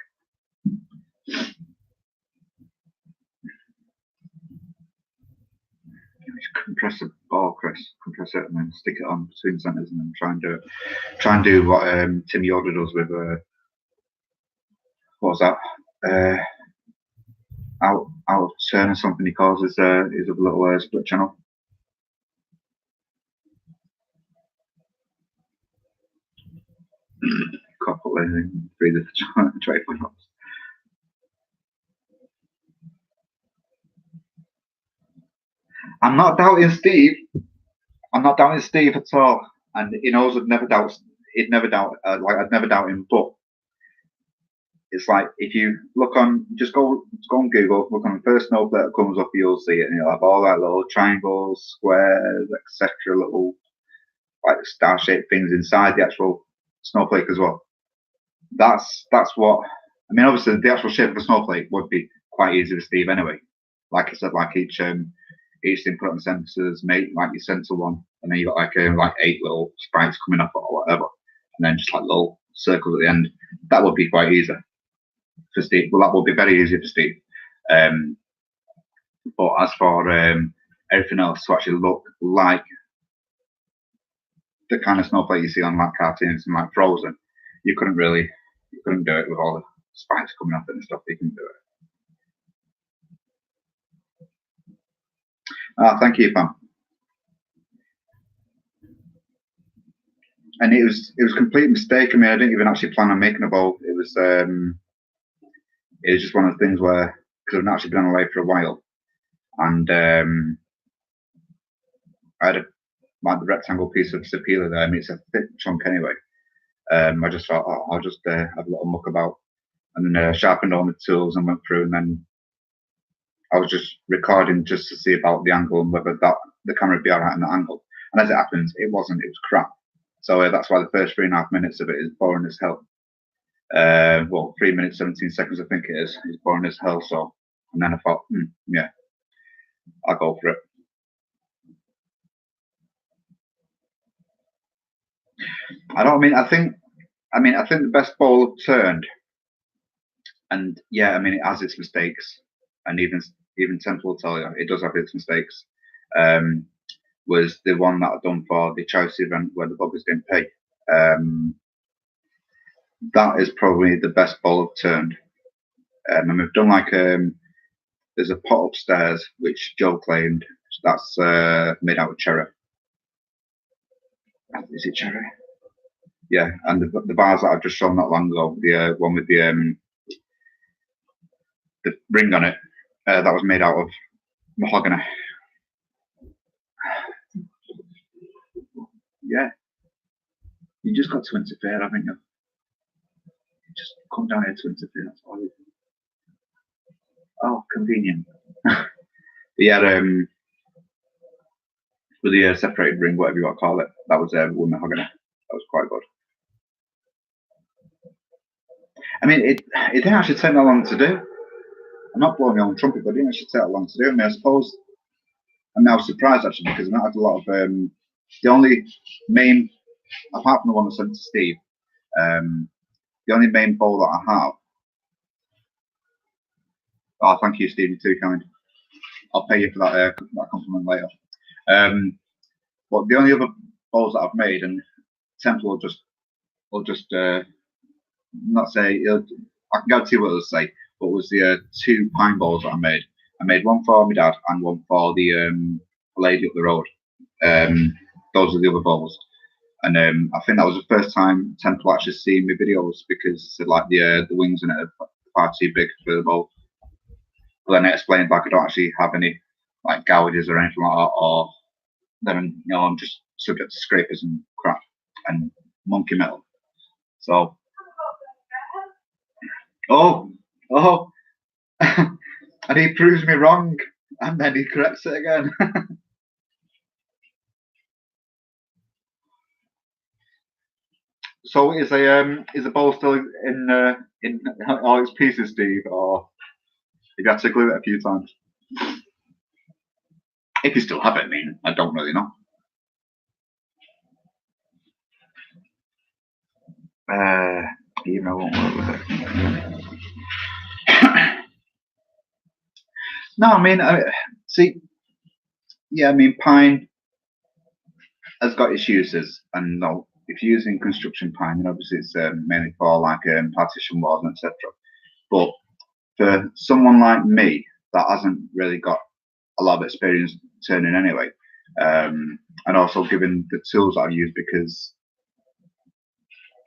Compress a ball, Chris. Compress it and then stick it on between centers, and then try and do what Tim Yoder does with what was that? Out of turn or something he calls his little split channel. Can't put anything through the tray for knots. I'm not doubting Steve. I'm not doubting Steve at all, and he knows I'd never doubt. I'd never doubt him. But it's like if you look on, just go on Google, look on the first snowflake that comes up, you'll see it, and you'll have all that little triangles, squares, etc. Little like star-shaped things inside the actual snowflake as well. That's what I mean. Obviously, the actual shape of a snowflake would be quite easy to Steve anyway. Like I said, like each thing put on sensors, make like your sensor one, and then you got like 8 little sprites coming up or whatever, and then just like little circles at the end. That would be quite easy for Steve. Well, that would be very easy for Steve. But as for everything else to actually look like the kind of snowflake you see on like cartoons and like Frozen, you couldn't do it with all the spikes coming off it and stuff. You can do it. Thank you, Pam. And it was a complete mistake. I mean, I didn't even actually plan on making a bowl. It was just one of the things where, because I've not actually been on a lathe for a while, and I had like the rectangle piece of sapila there. I mean, it's a thick chunk anyway. I just thought, oh, I'll just have a little muck about, and then sharpened all the tools and went through, and then I was just recording just to see about the angle and whether the camera would be alright in that angle. And as it happens, it wasn't. It was crap. So that's why the first 3.5 minutes of it is boring as hell. Well, 3 minutes 17 seconds, I think it is. It's boring as hell. So, and then I thought, yeah, I'll go for it. I think the best bowl turned, and yeah, I mean, it has its mistakes, and even Temple will tell you it does have its mistakes. Was the one that I've done for the charity event where the buggers didn't pay. That is probably the best bowl I've turned. And we've done like there's a pot upstairs which Joe claimed that's made out of cherry. Is it cherry? Yeah, and the bars that I've just shown not long ago, the one with the ring on it, that was made out of mahogany. Yeah, you just got to interfere, haven't you? Just come down here to interfere. That's all you do. Oh, convenient. Yeah, with the separated ring, whatever you want to call it, that was with mahogany. That was quite good. I mean, it didn't actually take that long to do. I'm not blowing my own trumpet, but it didn't actually take that long to do. I mean, I suppose I'm now surprised actually because I've not had a lot of the only main, apart from the one I sent to Steve, the only main bowl that I have. Oh, thank you, Steve. You're too kind. I'll pay you for that compliment later. But the only other bowls that I've made, and Temple will just not say. I can guarantee what it'll say. But was the 2 pine bowls that I made. I made one for my dad and one for the lady up the road. Those are the other bowls. And I think that was the first time Temple actually seen my videos because like the wings in it are far too big for the bowl. But then I explained back I don't actually have any like gouges or anything like that, or then I'm just subject to scrapers and crap and monkey metal. So and he proves me wrong and then he corrects it again. So is the bowl still in all its pieces, Steve, or you have to glue it a few times? If you still have it, I mean, I don't really know. Even I won't work with it. No, I mean, see, yeah, I mean, pine has got its uses, and no, if you're using construction pine, then obviously it's mainly for like partition walls and etc. But for someone like me that hasn't really got a lot of experience turning anyway, and also given the tools that I've used, because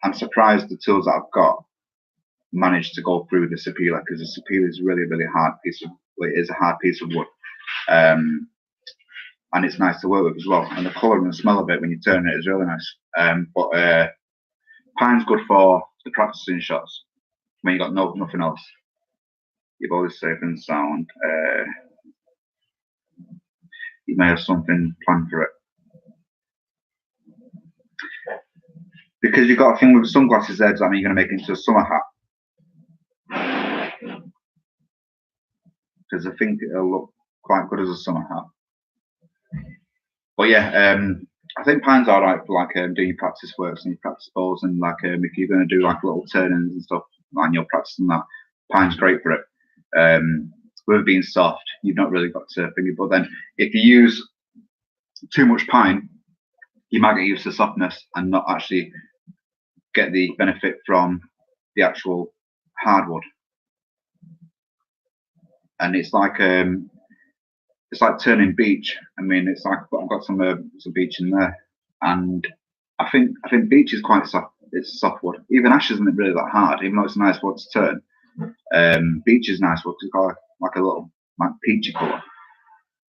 I'm surprised the tools that I've got managed to go through the sapila, because the sapila is really hard piece of, well, it is a hard piece of wood, and it's nice to work with as well, and the colour and the smell of it when you turn it is really nice. But pine's good for the practicing shots when you got nothing else. You're always safe and sound. You may have something planned for it. Because you've got a thing with sunglasses there, does that mean you're going to make it into a summer hat? Because I think it'll look quite good as a summer hat. But yeah, I think pine's alright for like doing your practice works and your practice balls, and like if you're going to do like little turnings and stuff, and you're practicing that, pine's great for it. With it being soft, you've not really got to think it. But then if you use too much pine, you might get used to softness and not actually get the benefit from the actual hardwood. And it's like turning beech. I mean, it's like I've got some beech in there, and I think beech is quite soft. It's softwood. Even ash isn't really that hard, even though it's a nice wood to turn. Beech is nice wood. It's got like a little like peachy colour.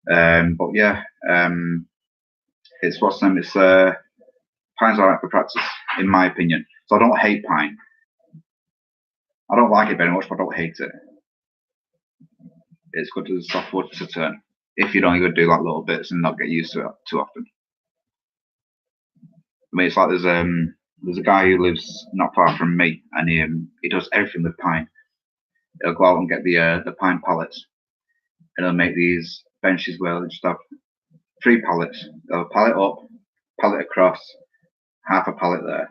But yeah, It's what's name. It's pine's alright for practice, in my opinion. So I don't hate pine. I don't like it very much, but I don't hate it. It's good as soft wood to turn if you don't even do like little bits and not get used to it too often. I mean, it's like there's a guy who lives not far from me, and he does everything with pine. He'll go out and get the pine pallets, and he'll make these benches where he'll just have 3 pallets. They'll pallet up, pallet across, half a pallet there,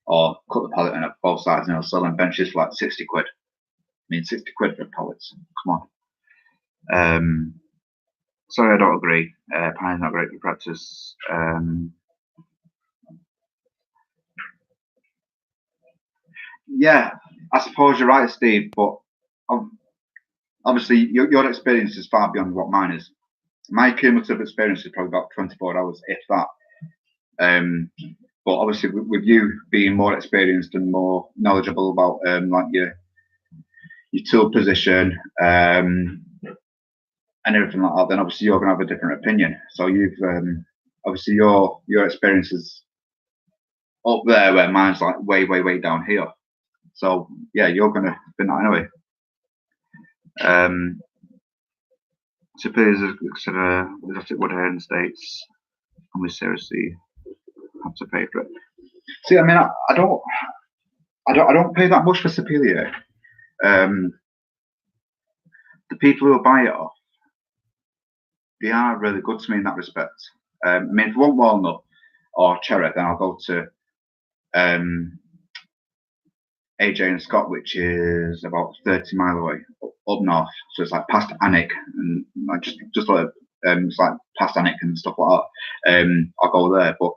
or cut the pallet in at both sides, and he'll sell them benches for like 60 quid. I mean, 60 quid for pallets. Come on. Sorry, I don't agree. Pine's not great for practice. Yeah, I suppose you're right, Steve, but obviously your experience is far beyond what mine is. My cumulative experience is probably about 24 hours, if that. But obviously, with you being more experienced and more knowledgeable about like your tool position and everything like that, then obviously you're going to have a different opinion. So you've obviously your experience is up there, where mine's like way down here. So yeah, you're going to spin that anyway. Superiors consider exotic wood here in the States, and we seriously have to pay for it. See, I mean, I don't pay that much for Superior. The people who buy it off, they are really good to me in that respect. I mean, if you want walnut or cherry, then I'll go to AJ and Scott, which is about 30 mile away up north. So it's like past Alnwick and like just like it's like past Alnwick and stuff like that. I'll go there, but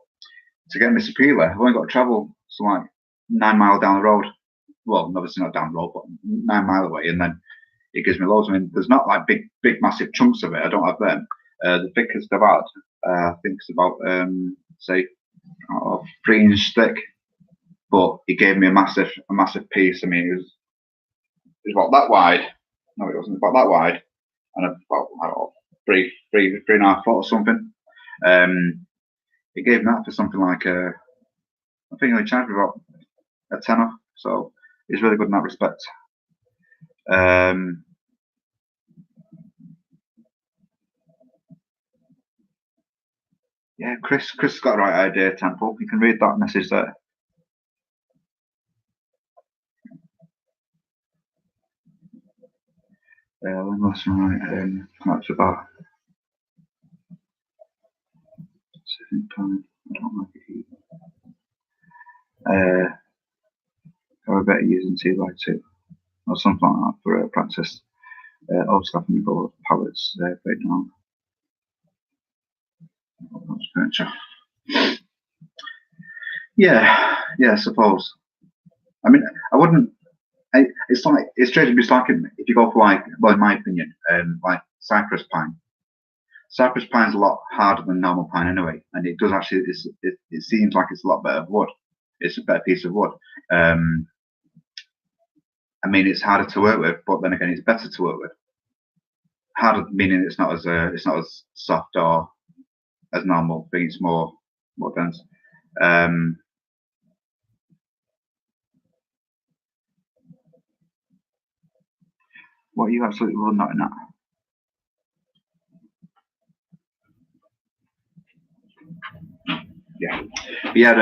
to get me Superior, I've only got to travel some like 9 mile down the road. Well, obviously not down the road, but 9 mile away, and then it gives me loads. I mean, there's not like big massive chunks of it. I don't have them. The thickest I've had, I think it's about say 3-inch thick. But he gave me a massive piece. I mean, it was about that wide. No, it wasn't about that wide, and about I don't know, 3.5 foot or something. He gave me that for something like I think he charged me about a tenner. So he's really good in that respect. Yeah, Chris has got the right idea, Temple. You can read that message there. That's right. That's about time. I don't like it either. Or better using 2x2 or something like that for practice. Also, having go pallets break down. Yeah, I suppose. I mean, I wouldn't. It's like it's strange. It's like if you go for like, well, in my opinion, like cypress pine. Cypress pine is a lot harder than normal pine anyway, and it does actually. It seems like it's a lot better wood. It's a better piece of wood. I mean, it's harder to work with, but then again, it's better to work with. Harder meaning it's not as soft or as normal. I think it's more dense. What are you absolutely not in that? Yeah, we had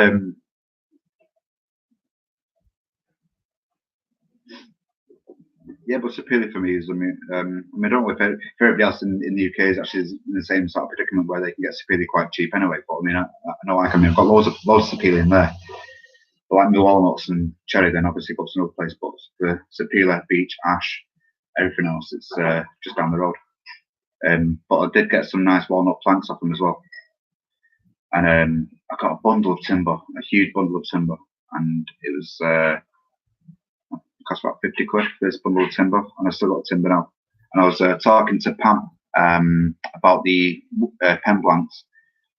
yeah, but Superior for me is, I mean, I don't know if everybody else in the UK is actually in the same sort of predicament where they can get Superior quite cheap anyway. But I mean, I know I've got loads of Superior in there. But like the walnuts and cherry, then obviously go to another place. But the Superior, beech, ash, everything else, it's just down the road. But I did get some nice walnut planks off them as well. And I got a bundle of timber, a huge bundle of timber, and it was cost about 50 quid for this bundle of timber, and I still got timber now. And I was talking to Pam about the pen blanks,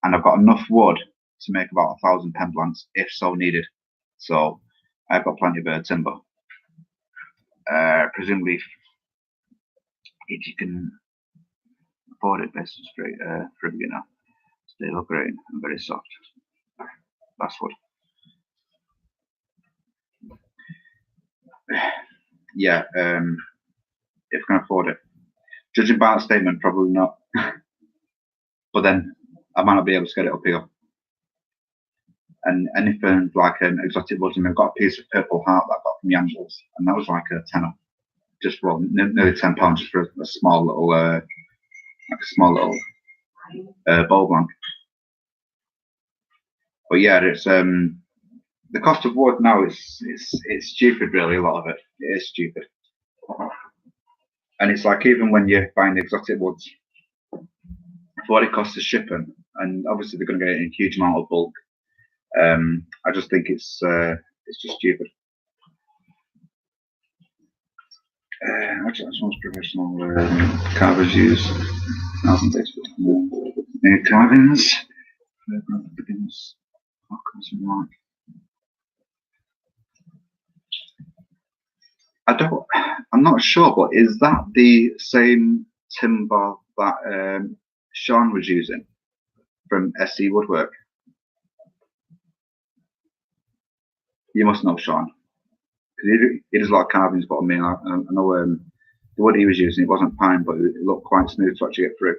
and I've got enough wood to make about 1,000 pen blanks if so needed. So I've got plenty of timber. Presumably, if you can afford it, best straight for a beginner. Steel grain and very soft. Basswood. Yeah, if I can afford it. Judging by that statement, probably not. But then I might not be able to get it up here. And anything like an exotic woods, and I've got a piece of purple heart that I got from Yandles, and that was like a tenner. Just well, nearly £10 just for a small little, like a small little bowl blank. But yeah, it's the cost of wood now is it's stupid, really. A lot of it is stupid, and it's like even when you're buying exotic woods, for what it costs to ship them, and obviously they're going to get it in a huge amount of bulk. I just think it's just stupid. Actually, that's most professional carvers use. Carvings. I'm not sure, but is that the same timber that Sean was using from SC Woodwork? You must know Sean. He does a lot of carvings, but I mean, I know the wood he was using, it wasn't pine, but it looked quite smooth to actually get through.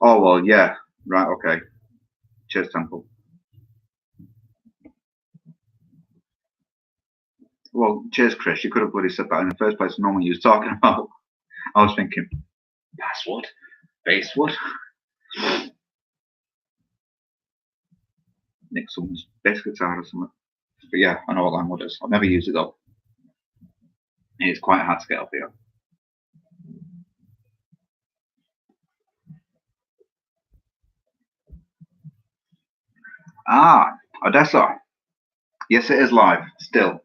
Oh, well, yeah. Right, okay. Cheers, Temple. Well, cheers, Chris. You could have bloody said that in the first place. No one you was talking about. I was thinking, basswood? Basswood? Nick someone's bass guitar or something. But yeah, I know what limewood is. I've never used it though. It's quite hard to get up here. Ah, Odessa. Yes, it is live still,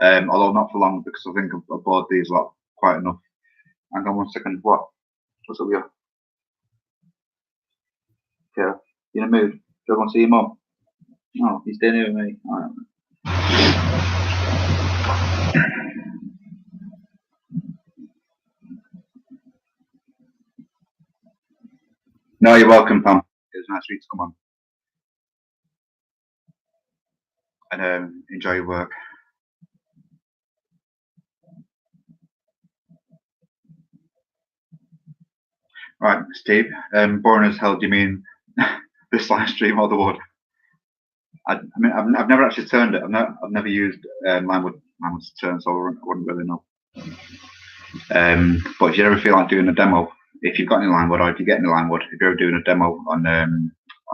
although not for long because I think I've bought these lot quite enough. Hang on 1 second. What's up with you? Okay, you in a mood? Do you want to see your mum? No, he's staying here with me. No, you're welcome, Pam. It was nice for you to come on and enjoy your work. Right, Steve. Boring as hell. Do you mean this live stream or the wood? I mean, I've never actually turned it. I've never used limewood to turn, so I wouldn't really know. But if you ever feel like doing a demo, if you've got any limewood or if you get any limewood, if you're ever doing a demo on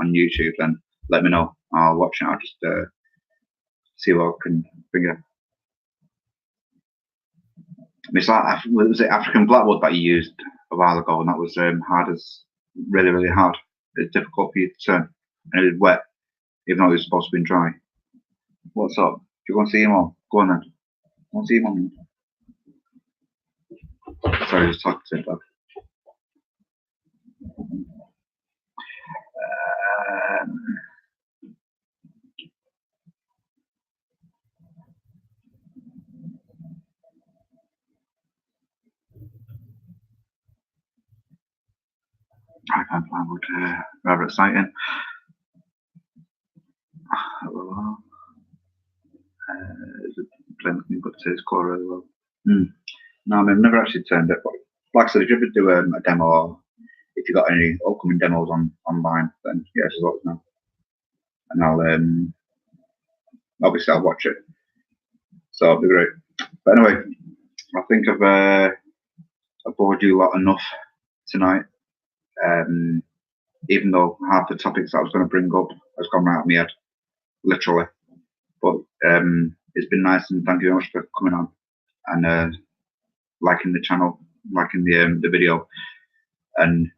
YouTube, then let me know. I'll watch it. I'll just see what I can bring up. It's like, was it African blackwood that you used a while ago, and that was hard as really hard. It's difficult for you to turn, and it was wet, even though it was supposed to be dry. What's up? Do you want to see him on? Go on then. Want to see him on? Sorry, just talking to him. I can't find what rather exciting. Is it playing with me, but today's core really well. No, I mean, I've never actually turned it, but like I said, if you ever do a demo or if you've got any upcoming demos online, then yeah, just let us know. And I'll obviously I'll watch it. So it'll be great. But anyway, I think I've bored you a lot enough tonight. Even though half the topics that I was going to bring up has gone right out of my head, literally. But it's been nice, and thank you very much for coming on and liking the channel, liking the video. And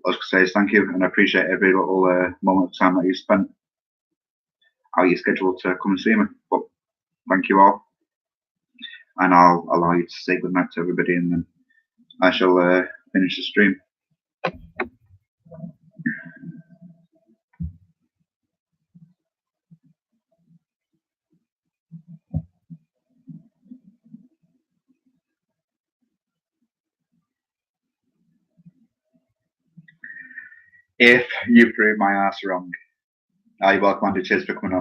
I was going to say thank you, and I appreciate every little moment of time that you spent out of your schedule to come and see me. But thank you all, and I'll allow you to say goodnight to everybody, and then I shall finish the stream. if you prove my ass wrong. You're welcome, Andy. Cheers for coming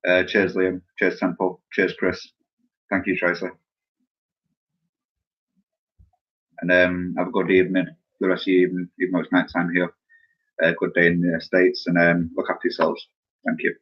on. Cheers, Liam. Cheers, Temple. Cheers, Chris. Thank you, Tracy. And have a good evening. The rest of your evening, even though it's night time here. Good day in the States, and look after yourselves. Thank you.